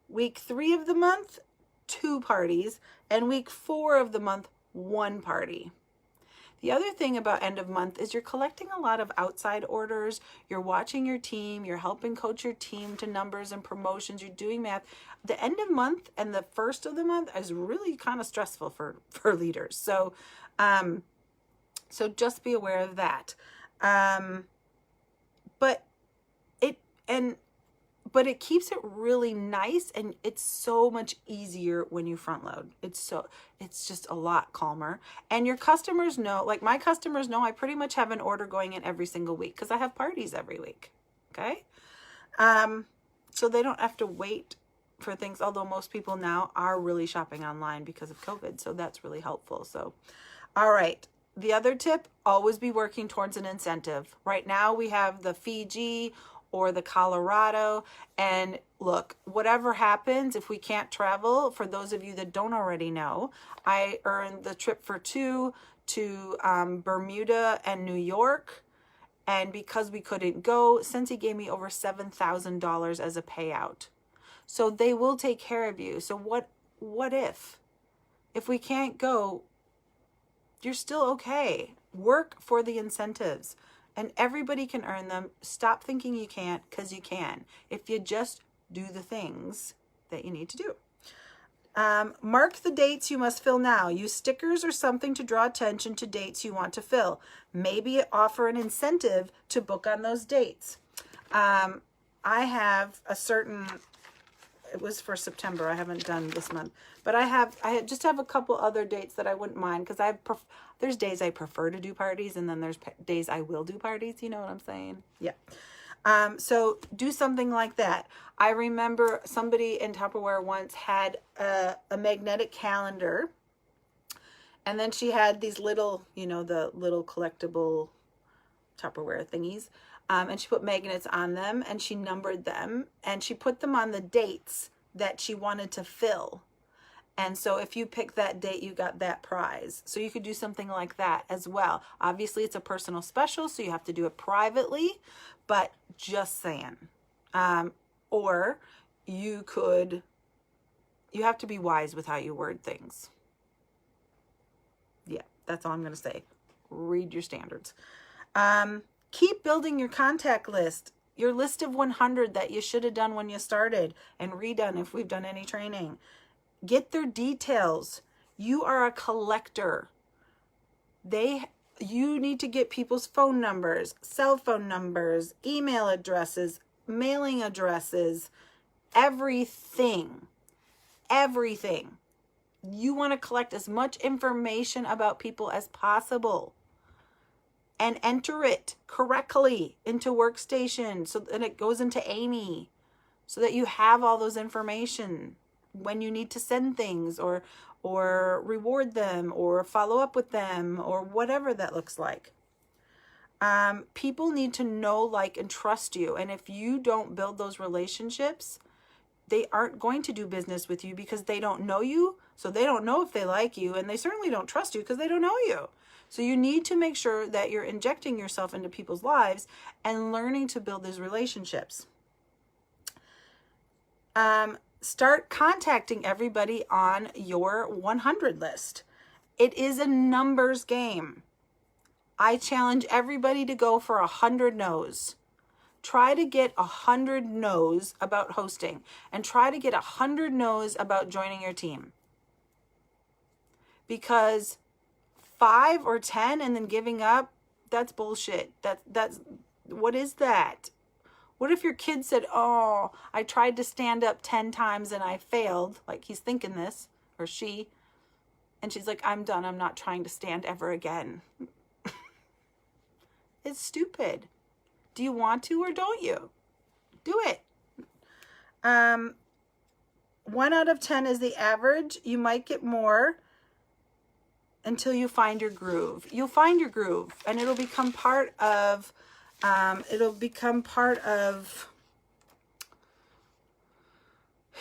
S1: Week 3 of the month, 2 parties. And week 4 of the month, 1 party. The other thing about end of month is you're collecting a lot of outside orders. You're watching your team. You're helping coach your team to numbers and promotions. You're doing math. The end of month and the first of the month is really kind of stressful for leaders. So, so just be aware of that. But it keeps it really nice, and it's so much easier when you front load. It's just a lot calmer. And your customers know, like my customers know, I pretty much have an order going in every single week because I have parties every week. Okay. So they don't have to wait for things, although most people now are really shopping online because of COVID. So that's really helpful. So, all right. The other tip, always be working towards an incentive. Right now we have the Fiji or the Colorado. And look, whatever happens, if we can't travel, for those of you that don't already know, I earned the trip for 2 to Bermuda and New York. And because we couldn't go, Scentsy gave me over $7,000 as a payout. So they will take care of you. So what if we can't go, you're still okay. Work for the incentives. And everybody can earn them. Stop thinking you can't, because you can. If you just do the things that you need to do. Mark the dates you must fill now. Use stickers or something to draw attention to dates you want to fill. Maybe offer an incentive to book on those dates. I have a certain, it was for September. I haven't done this month. But I just have a couple other dates that I wouldn't mind, because there's days I prefer to do parties, and then there's days I will do parties. You know what I'm saying? Yeah. So do something like that. I remember somebody in Tupperware once had a magnetic calendar, and then she had these little, the little collectible Tupperware thingies. And she put magnets on them, and she numbered them, and she put them on the dates that she wanted to fill. And so if you pick that date, you got that prize. So you could do something like that as well. Obviously, it's a personal special, so you have to do it privately, but just saying. Or you have to be wise with how you word things. Yeah, that's all I'm going to say. Read your standards. Keep building your contact list, your list of 100 that you should have done when you started and redone if we've done any training. Get their details. You are a collector. You need to get people's phone numbers, cell phone numbers, email addresses, mailing addresses, everything. Everything. You want to collect as much information about people as possible. and enter it correctly into Workstation so that it goes into Amy so that you have all those information when you need to send things or reward them or follow up with them or whatever that looks like. People need to know, like, and trust you. And if you don't build those relationships, they aren't going to do business with you because they don't know you. So they don't know if they like you, and they certainly don't trust you because they don't know you. So you need to make sure that you're injecting yourself into people's lives and learning to build these relationships. Start contacting everybody on your 100 list. It is a numbers game. I challenge everybody to go for 100 no's. Try to get 100 no's about hosting and try to get 100 no's about joining your team. Because 5 or 10 and then giving up, that's bullshit. That's what is that? What if your kid said, "Oh, I tried to stand up 10 times and I failed," like he's thinking this, or she, and she's like, "I'm done. I'm not trying to stand ever again." It's stupid. Do you want to or don't you? Do it. 1 out of 10 is the average. You might get more until you find your groove. You'll find your groove and it'll become part of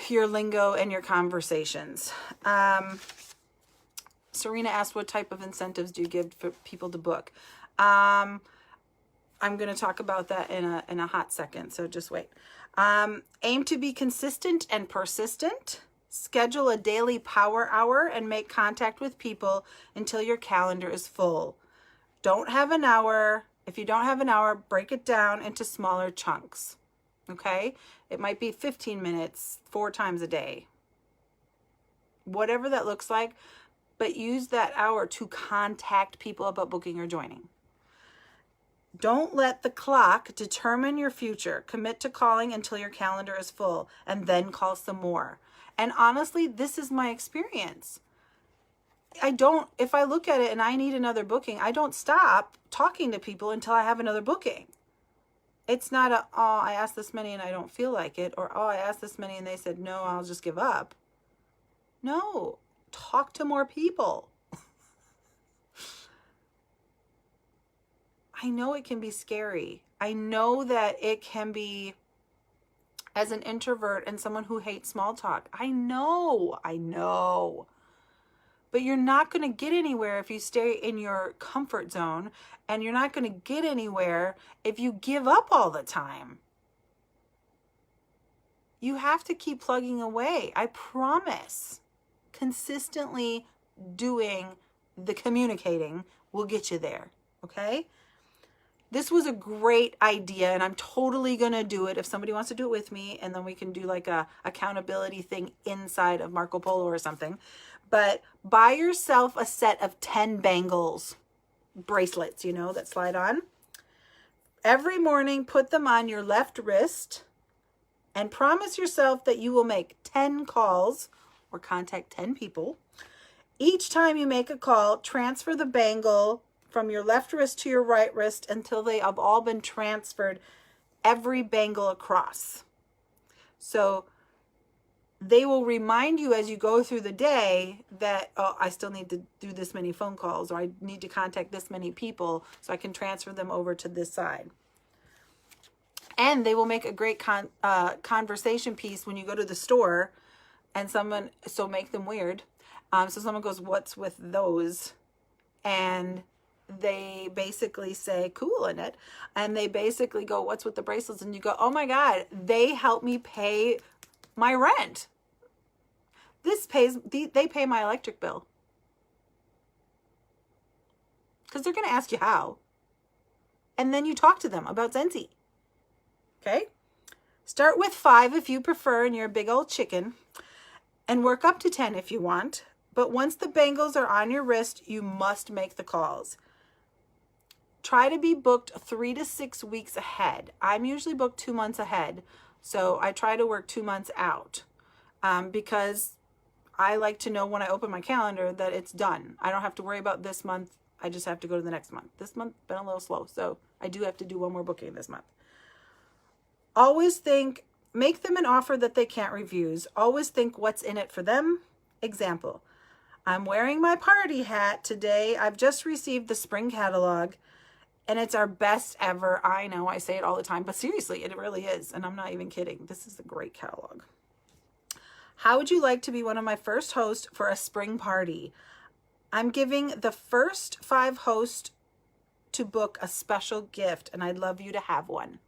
S1: your lingo and your conversations. Serena asked, what type of incentives do you give for people to book? I'm going to talk about that in a hot second, so just wait. Aim to be consistent and persistent. Schedule a daily power hour and make contact with people until your calendar is full. Don't have an hour. If you don't have an hour, break it down into smaller chunks. Okay? It might be 15 minutes, 4 times a day. Whatever that looks like, but use that hour to contact people about booking or joining. Don't let the clock determine your future. Commit to calling until your calendar is full and then call some more. And honestly, this is my experience. If I look at it and I need another booking, I don't stop talking to people until I have another booking. It's not I asked this many and I don't feel like it, or, I asked this many and they said, no, I'll just give up. No, talk to more people. I know it can be scary. I know that it can be, as an introvert and someone who hates small talk. I know. But you're not going to get anywhere if you stay in your comfort zone, and you're not going to get anywhere if you give up all the time. You have to keep plugging away. I promise. Consistently doing the communicating will get you there. Okay? This was a great idea, and I'm totally going to do it if somebody wants to do it with me, and then we can do like a accountability thing inside of Marco Polo or something. But buy yourself a set of 10 bangles, bracelets, that slide on. Every morning, put them on your left wrist and promise yourself that you will make 10 calls or contact 10 people. Each time you make a call, transfer the bangle from your left wrist to your right wrist until they have all been transferred, every bangle across. So they will remind you as you go through the day that, I still need to do this many phone calls, or I need to contact this many people so I can transfer them over to this side. And they will make a great conversation piece when you go to the store and so make them weird. So someone goes, "What's with those?" And they basically say "cool" in it, and they basically go, "What's with the bracelets?" And you go, "Oh my God, they help me pay my rent. They pay my electric bill." Because they're going to ask you how. And then you talk to them about Scentsy. Okay? Start with 5 if you prefer and you're a big old chicken, and work up to 10 if you want. But once the bangles are on your wrist, you must make the calls. Try to be booked 3 to 6 weeks ahead. I'm usually booked 2 months ahead, so I try to work 2 months out because I like to know when I open my calendar that it's done. I don't have to worry about this month I just have to go to the next month. This month been a little slow, so I do have to do one more booking this month. Always think, make them an offer that they can't refuse. Always think what's in it for them. Example, I'm wearing my party hat today. I've just received the spring catalog and it's our best ever. I know I say it all the time, but seriously, it really is. And I'm not even kidding. This is a great catalog. How would you like to be one of my first hosts for a spring party? I'm giving the first 5 hosts to book a special gift, and I'd love you to have one.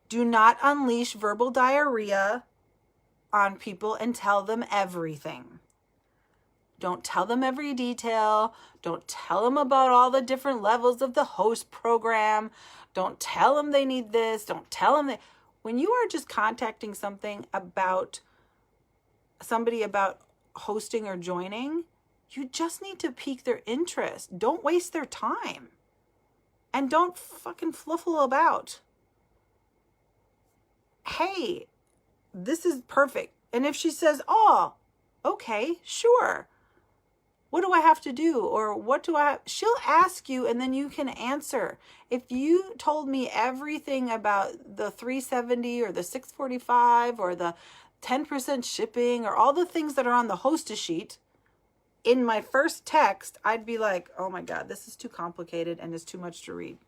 S1: Do not unleash verbal diarrhea on people and tell them everything. Don't tell them every detail. Don't tell them about all the different levels of the host program. Don't tell them they need this. Don't tell them that. When you are just contacting somebody about hosting or joining, you just need to pique their interest. Don't waste their time. And don't fucking fluffle about. Hey, this is perfect. And if she says, oh, okay, sure. What do I have to do? Or what do I have? She'll ask you and then you can answer. If you told me everything about the 370 or the 645 or the 10% shipping or all the things that are on the hostess sheet in my first text, I'd be like, oh my God, this is too complicated and it's too much to read.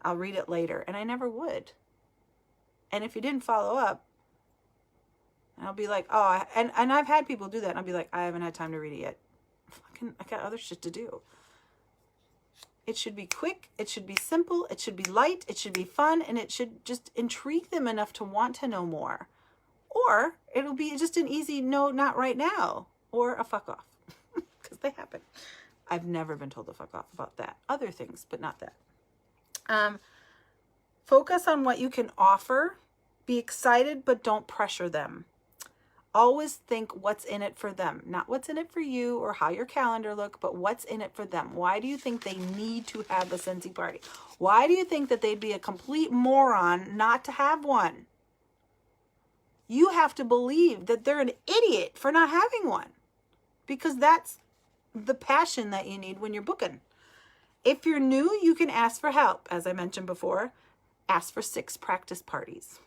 S1: I'll read it later. And I never would. And if you didn't follow up, I'll be like, oh, and I've had people do that. And I'll be like, I haven't had time to read it yet. I got other shit to do. It should be quick. It should be simple. It should be light. It should be fun. And it should just intrigue them enough to want to know more. Or it'll be just an easy no, not right now. Or a fuck off. Because they happen. I've never been told to fuck off about that. Other things, but not that. Focus on what you can offer. Be excited, but don't pressure them. Always think what's in it for them. Not what's in it for you or how your calendar look, but what's in it for them. Why do you think they need to have a Scentsy party? Why do you think that they'd be a complete moron not to have one? You have to believe that they're an idiot for not having one. Because that's the passion that you need when you're booking. If you're new, you can ask for help. As I mentioned before, ask for 6 practice parties.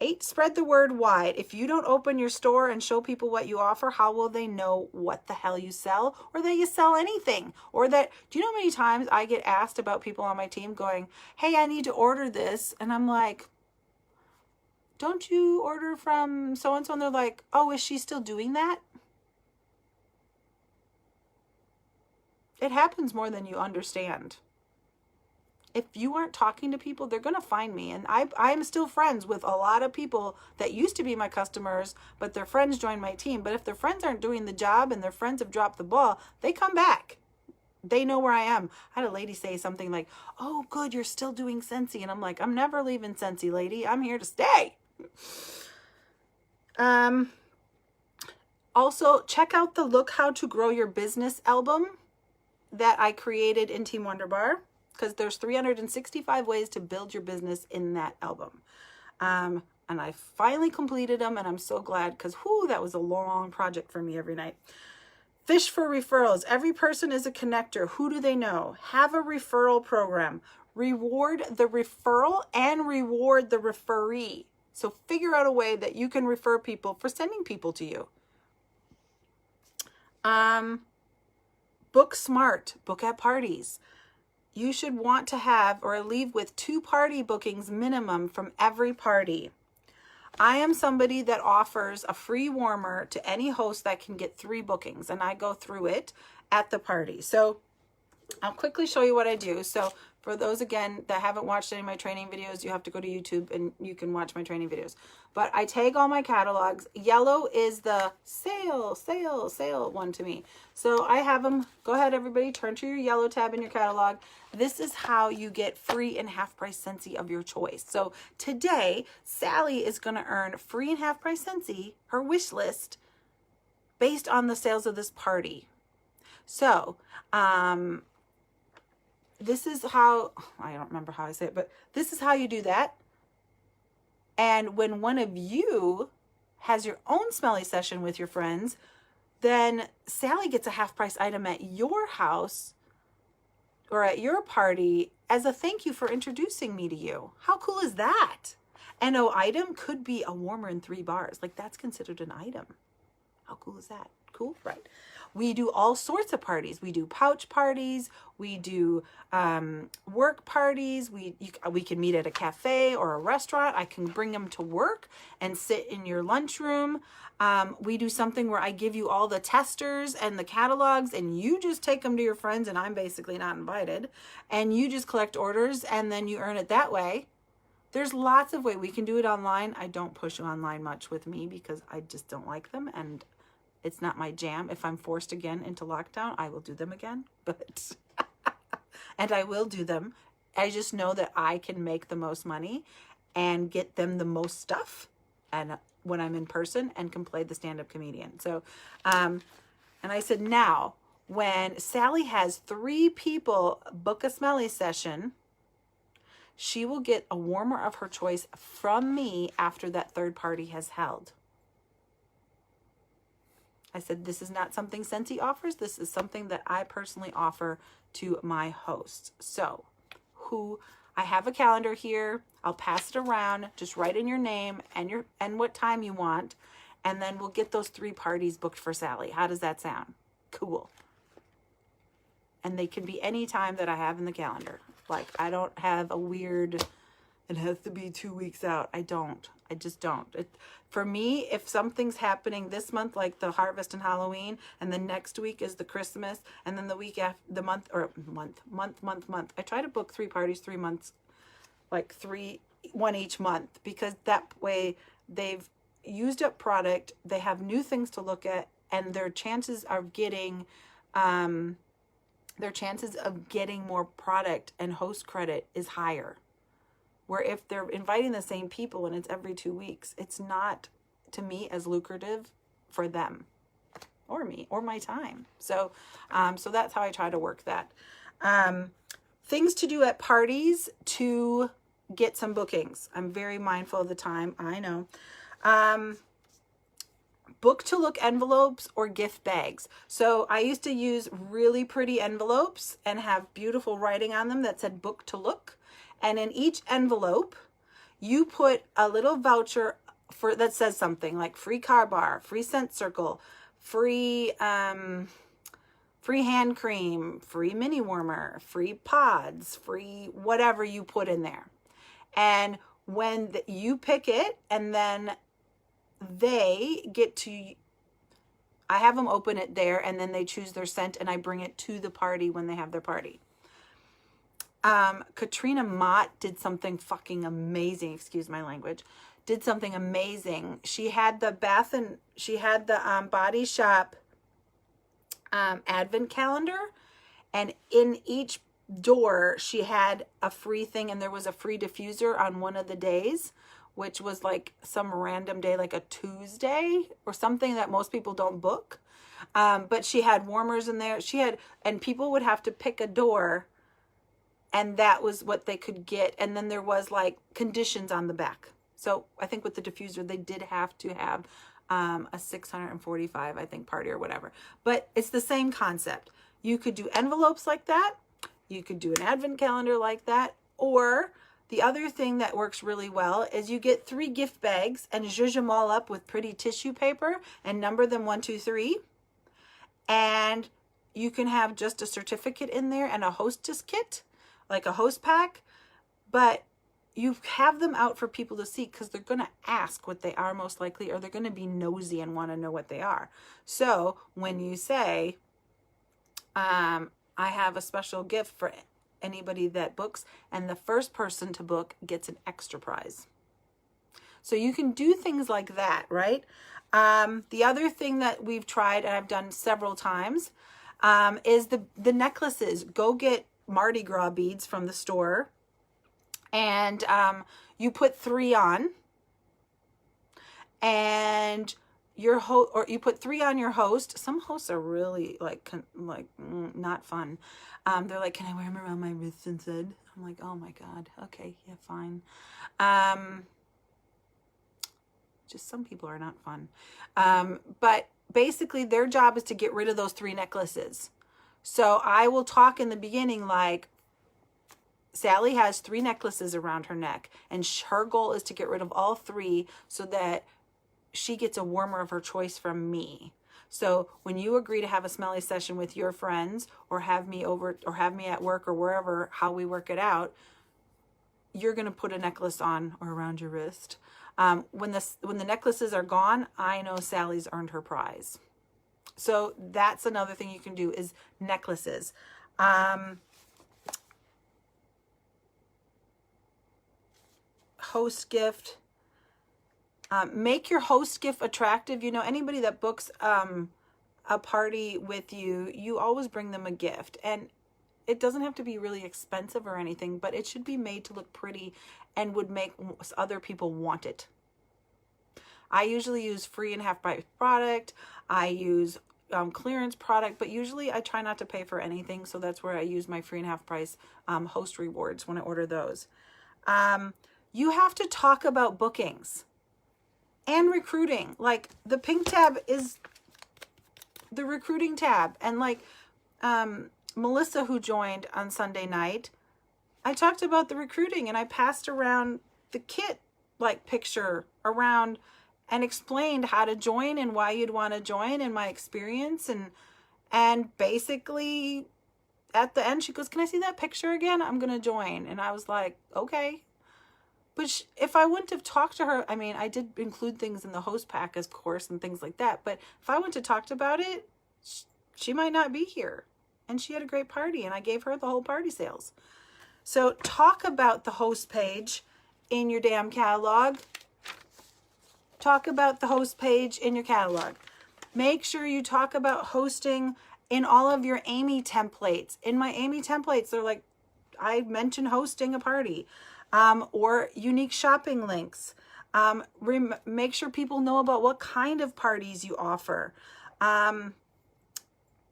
S1: 8, spread the word wide. If you don't open your store and show people what you offer, how will they know what the hell you sell or that you sell anything? Or that, do you know how many times I get asked about people on my team going, hey, I need to order this. And I'm like, don't you order from so-and-so? And they're like, oh, is she still doing that? It happens more than you understand. If you aren't talking to people, they're going to find me. And I'm still friends with a lot of people that used to be my customers, but their friends joined my team. But if their friends aren't doing the job and their friends have dropped the ball, they come back. They know where I am. I had a lady say something like, oh, good, you're still doing Scentsy. And I'm like, I'm never leaving Scentsy, lady. I'm here to stay. Also, check out the Look How to Grow Your Business album that I created in Team WunderBar. Because there's 365 ways to build your business in that album. And I finally completed them, and I'm so glad because, that was a long project for me every night. Fish for referrals. Every person is a connector. Who do they know? Have a referral program. Reward the referral and reward the referee. So figure out a way that you can refer people for sending people to you. Book smart. Book at parties. You should want to have or leave with 2 party bookings minimum from every party. I am somebody that offers a free warmer to any host that can get 3 bookings, and I go through it at the party. So I'll quickly show you what I do. So for those, again, that haven't watched any of my training videos, you have to go to YouTube and you can watch my training videos. But I tag all my catalogs. Yellow is the sale one to me. So I have them. Go ahead, everybody. Turn to your yellow tab in your catalog. This is how you get free and half price Scentsy of your choice. So today, Sally is going to earn free and half price Scentsy, her wish list, based on the sales of this party. So, this is how, I don't remember how I say it, but this is how you do that. And when one of you has your own smelly session with your friends, then Sally gets a half price item at your house or at your party as a thank you for introducing me to you. How cool is that? And an item could be a warmer in 3 bars. Like, that's considered an item. How cool is that? Cool, right? We do all sorts of parties. We do pouch parties. We do work parties. We can meet at a cafe or a restaurant. I can bring them to work and sit in your lunchroom. We do something where I give you all the testers and the catalogs, and you just take them to your friends, and I'm basically not invited. And you just collect orders, and then you earn it that way. There's lots of ways. We can do it online. I don't push online much with me because I just don't like them, and it's not my jam. If I'm forced again into lockdown, I will do them again. But and I will do them. I just know that I can make the most money and get them the most stuff, and when I'm in person, and can play the stand-up comedian. So, and I said, now, when Sally has 3 people book a smelly session, she will get a warmer of her choice from me after that third party has held. I said, this is not something Scentsy offers. This is something that I personally offer to my hosts. So I have a calendar here. I'll pass it around. Just write in your name and what time you want. And then we'll get those 3 parties booked for Sally. How does that sound? Cool. And they can be any time that I have in the calendar. Like, I don't have a weird, it has to be 2 weeks out. I just don't. For me, if something's happening this month, like the harvest and Halloween, and the next week is the Christmas, and then the week after the month, I try to book 3 parties, 3 months, like 1 each month, because that way they've used up product, they have new things to look at, and their chances of getting more product and host credit is higher. Where if they're inviting the same people and it's every 2 weeks, it's not, to me, as lucrative for them or me or my time. So that's how I try to work that. Things to do at parties to get some bookings. I'm very mindful of the time. I know. Book to look envelopes or gift bags. So I used to use really pretty envelopes and have beautiful writing on them that said book to look. And in each envelope, you put a little voucher that says something like free car bar, free scent circle, free hand cream, free mini warmer, free pods, free whatever you put in there. And when you pick it, and then they get to, I have them open it there, and then they choose their scent, and I bring it to the party when they have their party. Katrina Mott did something fucking amazing. Excuse my language. Did something amazing. She had the Body Shop advent calendar, and in each door she had a free thing, and there was a free diffuser on one of the days, which was like some random day, like a Tuesday or something that most people don't book. But she had warmers in there. And people would have to pick a door, and that was what they could get. And then there was like conditions on the back. So I think with the diffuser, they did have to have a 645, I think, party or whatever. But it's the same concept. You could do envelopes like that. You could do an advent calendar like that. Or the other thing that works really well is you get 3 gift bags and zhuzh them all up with pretty tissue paper and number them 1, 2, 3. And you can have just a certificate in there and a hostess kit, like a host pack, but you have them out for people to see because they're going to ask what they are most likely, or they're going to be nosy and want to know what they are. So when you say, I have a special gift for anybody that books, and the first person to book gets an extra prize. So you can do things like that, right? The other thing that we've tried, and I've done several times, is the necklaces. Go get Mardi Gras beads from the store, and you put 3 on, and or you put 3 on your host. Some hosts are really not fun. They're like, can I wear them around my wrists instead? I'm like, oh my God. Okay, yeah, fine. Just some people are not fun. But basically their job is to get rid of those 3 necklaces. So I will talk in the beginning like, Sally has 3 necklaces around her neck, and her goal is to get rid of all 3 so that she gets a warmer of her choice from me. So when you agree to have a smelly session with your friends, or have me over, or have me at work, or wherever, how we work it out, you're going to put a necklace on or around your wrist. When the necklaces are gone, I know Sally's earned her prize. So that's another thing you can do is necklaces. Host gift. Make your host gift attractive. You know, anybody that books a party with you, you always bring them a gift. And it doesn't have to be really expensive or anything, but it should be made to look pretty and would make other people want it. I usually use free and half price product. I use clearance product, but usually I try not to pay for anything. So that's where I use my free and half price host rewards when I order those. You have to talk about bookings and recruiting. Like the pink tab is the recruiting tab. And like Melissa, who joined on Sunday night, I talked about the recruiting, and I passed around the kit like picture around and explained how to join and why you'd want to join and my experience. And basically at the end, she goes, "Can I see that picture again? I'm going to join." And I was like, okay. But if I wouldn't have talked to her, I mean, I did include things in the host pack, of course, and things like that. But if I wouldn't have talked about it, she might not be here. And she had a great party, and I gave her the whole party sales. So talk about the host page in your damn catalog. Talk about the host page in your catalog. Make sure you talk about hosting in all of your Amy templates. In my Amy templates, they're like, I mentioned hosting a party. Or unique shopping links. Make sure people know about what kind of parties you offer.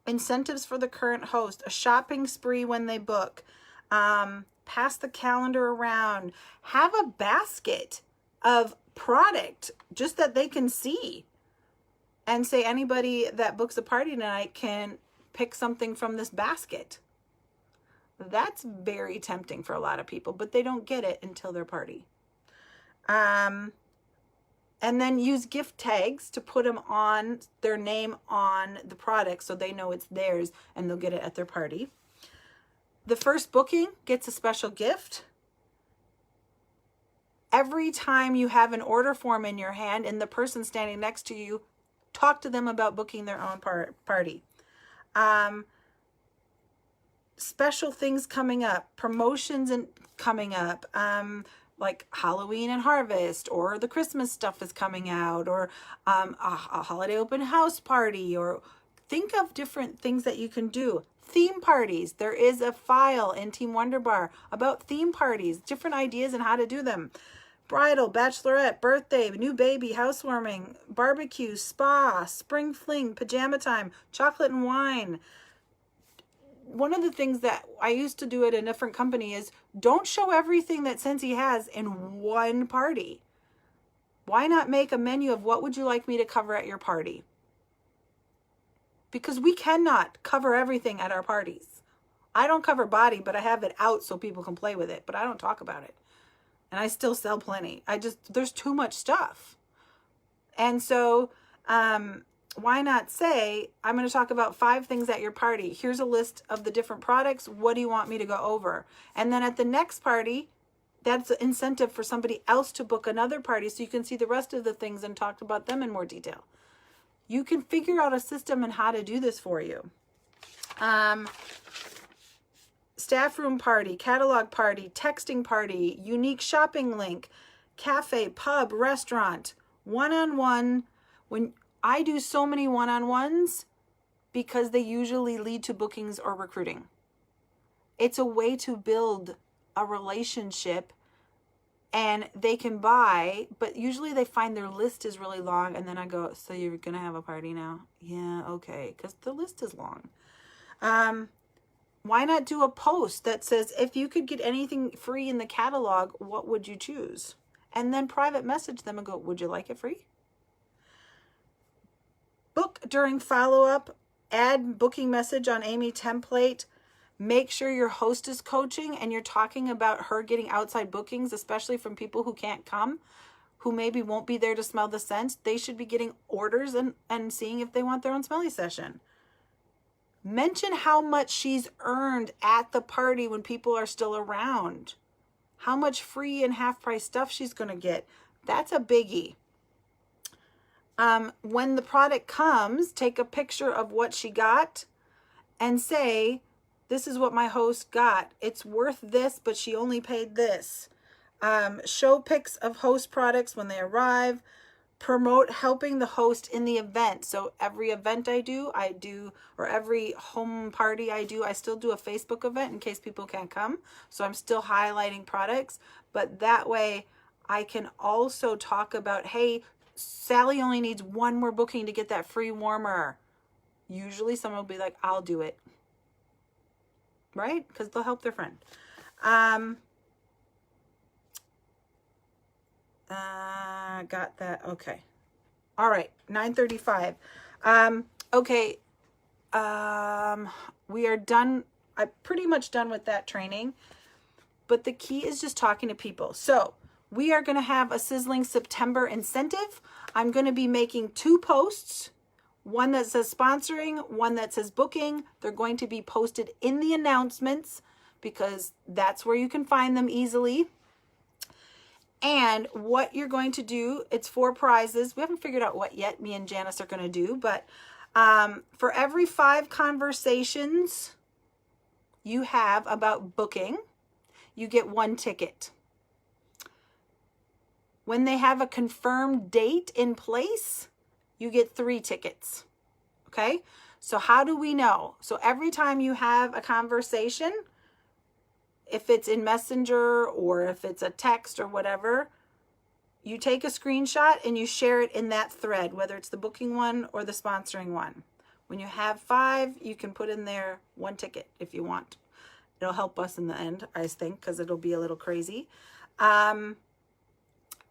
S1: Incentives for the current host, a shopping spree when they book, pass the calendar around, have a basket of product just that they can see, and say anybody that books a party tonight can pick something from this basket. That's very tempting for a lot of people, but they don't get it until their party. And then use gift tags to put them on their name on the product so they know it's theirs and they'll get it at their party. The first booking gets a special gift. Every time you have an order form in your hand and the person standing next to you, talk to them about booking their own party. Special things coming up, promotions and coming up, like Halloween and Harvest, or the Christmas stuff is coming out, or a holiday open house party, or think of different things that you can do. Theme parties. There is a file in Team WunderBar about theme parties, different ideas and how to do them. Bridal, bachelorette, birthday, new baby, housewarming, barbecue, spa, spring fling, pajama time, chocolate and wine. One of the things that I used to do at a different company is don't show everything that Scentsy has in one party. Why not make a menu of what would you like me to cover at your party? Because we cannot cover everything at our parties. I don't cover body, but I have it out so people can play with it, but I don't talk about it. And I still sell plenty. There's too much stuff. And so, why not say, I'm going to talk about 5 things at your party. Here's a list of the different products. What do you want me to go over? And then at the next party, that's an incentive for somebody else to book another party so you can see the rest of the things and talk about them in more detail. You can figure out a system and how to do this for you. Staff room party, catalog party, texting party, unique shopping link, cafe, pub, restaurant, one-on-one. When I do so many one-on-ones because they usually lead to bookings or recruiting. It's a way to build a relationship, and they can buy, but usually they find their list is really long, and then I go, so you're going to have a party now? Yeah, okay, because the list is long. Why not do a post that says, if you could get anything free in the catalog, what would you choose? And then private message them and go, would you like it free? Book during follow-up, add booking message on Amy template. Make sure your host is coaching and you're talking about her getting outside bookings, especially from people who can't come, who maybe won't be there to smell the scents. They should be getting orders and seeing if they want their own smelly session. Mention how much she's earned at the party when people are still around. How much free and half price stuff she's going to get. That's a biggie. When the product comes, take a picture of what she got and say, this is what my host got. It's worth this, but she only paid this. Show pics of host products when they arrive. Promote helping the host in the event. So every event I do, or every home party I do, I still do a Facebook event in case people can't come. So I'm still highlighting products, but that way I can also talk about, hey, Sally only needs one more booking to get that free warmer. Usually someone will be like, I'll do it. Right? Because they'll help their friend. Got that. Okay. All right. 9:35. Okay. We are done. I'm pretty much done with that training, but the key is just talking to people. So we are going to have a Sizzling September incentive. I'm going to be making 2 posts, one that says sponsoring, one that says booking. They're going to be posted in the announcements because that's where you can find them easily. And what you're going to do, it's 4 prizes. We haven't figured out what yet me and Janice are going to do, but for every 5 conversations you have about booking, you get 1 ticket. When they have a confirmed date in place, you get 3 tickets. Okay? So how do we know? So every time you have a conversation, if it's in Messenger or if it's a text or whatever, you take a screenshot and you share it in that thread, whether it's the booking one or the sponsoring one. When you have 5, you can put in there 1 ticket if you want. It'll help us in the end, I think, because it'll be a little crazy.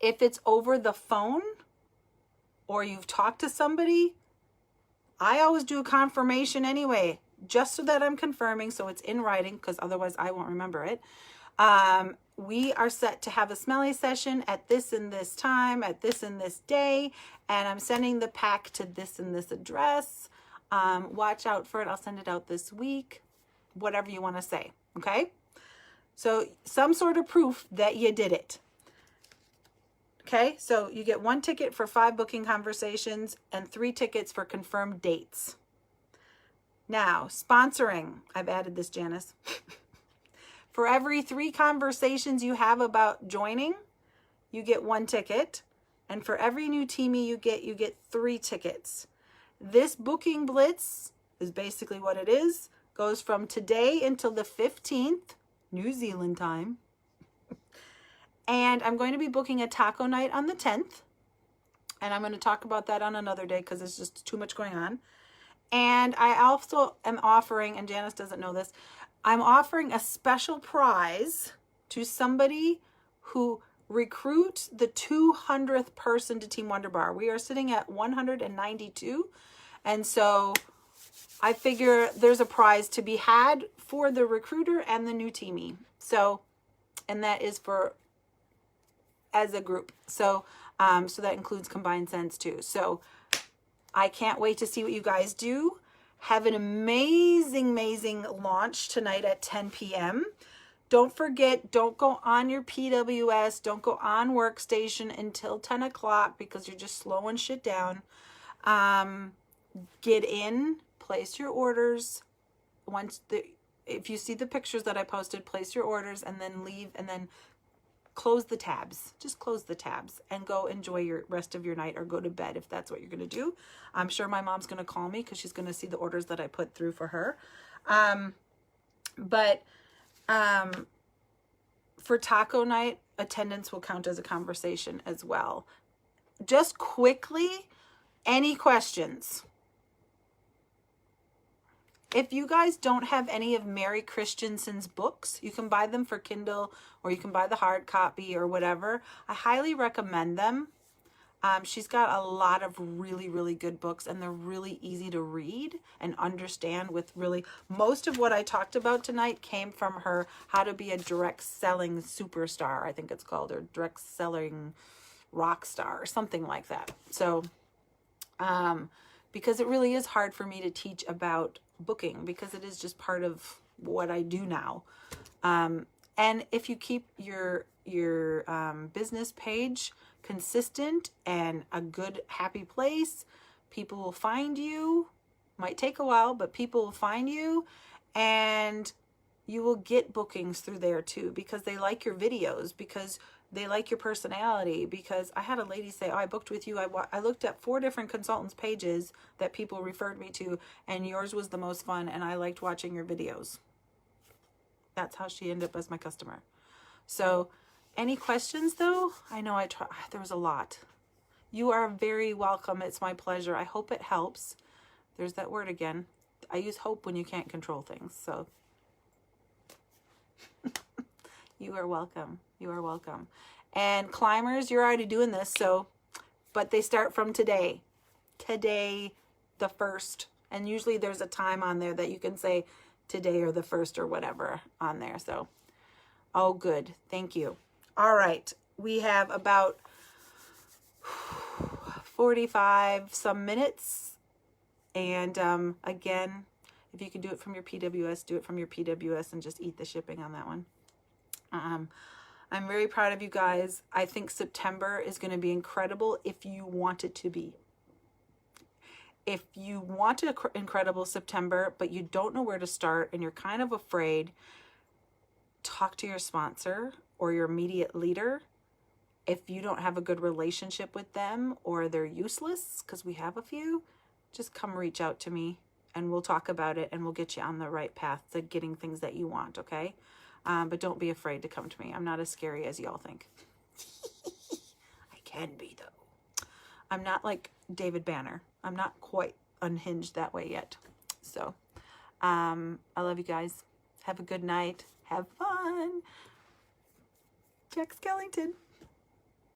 S1: If it's over the phone or you've talked to somebody, I always do a confirmation anyway, just so that I'm confirming, so it's in writing, because otherwise I won't remember it. We are set to have a smelly session at this and this time, at this and this day, and I'm sending the pack to this and this address. Watch out for it. I'll send it out this week. Whatever you want to say, okay? So some sort of proof that you did it. Okay, so you get 1 ticket for 5 booking conversations and 3 tickets for confirmed dates. Now, sponsoring. I've added this, Janice. For every 3 conversations you have about joining, you get 1 ticket. And for every new teamie you get 3 tickets. This booking blitz is basically what it is. Goes from today until the 15th, New Zealand time. And I'm going to be booking a taco night on the 10th. And I'm going to talk about that on another day because there's just too much going on. And I also am offering, and Janice doesn't know this, I'm offering a special prize to somebody who recruits the 200th person to Team WunderBar. We are sitting at 192. And so I figure there's a prize to be had for the recruiter and the new teamie. So, and that is for as a group. So, so that includes combined scents too. So I can't wait to see what you guys do. Have an amazing, amazing launch tonight at 10 p.m. Don't forget, don't go on your PWS, don't go on Workstation until 10 o'clock because you're just slowing shit down. Get in, place your orders. If you see the pictures that I posted, place your orders and then leave and then close the tabs. Just close the tabs and go enjoy your rest of your night or go to bed if that's what you're going to do. I'm sure my mom's going to call me because she's going to see the orders that I put through for her. For taco night, attendance will count as a conversation as well. Just quickly, any questions? If you guys don't have any of Mary Christensen's books, you can buy them for Kindle or you can buy the hard copy or whatever. I highly recommend them. She's got a lot of really, really good books, and they're really easy to read and understand. With really, most of what I talked about tonight came from her How to Be a Direct Selling Superstar, I think it's called, or Direct Selling Rock Star, or something like that. So, because it really is hard for me to teach about booking, because it is just part of what I do now. And if you keep your business page consistent and a good, happy place, people will find you. Might take a while, but people will find you, and you will get bookings through there too, because they like your videos, because they like your personality. Because I had a lady say, oh, I booked with you. I looked at 4 different consultants' pages that people referred me to, and yours was the most fun, and I liked watching your videos. That's how she ended up as my customer. So, any questions though? I know there was a lot. You are very welcome. It's my pleasure. I hope it helps. There's that word again. I use hope when you can't control things. So, you are welcome. You are welcome. And climbers, you're already doing this. So, but they start from today. Today, the 1st. And usually there's a time on there that you can say today or the 1st or whatever on there. So, oh, good. Thank you. All right. We have about 45 some minutes. And again, if you can do it from your PWS, do it from your PWS and just eat the shipping on that one. I'm very proud of you guys. I think September is going to be incredible if you want it to be. If you want an incredible September, but you don't know where to start and you're kind of afraid, talk to your sponsor or your immediate leader. If you don't have a good relationship with them or they're useless, because we have a few, just come reach out to me and we'll talk about it and we'll get you on the right path to getting things that you want, okay? But don't be afraid to come to me. I'm not as scary as y'all think. I can be, though. I'm not like David Banner. I'm not quite unhinged that way yet. So, I love you guys. Have a good night. Have fun. Jack Skellington.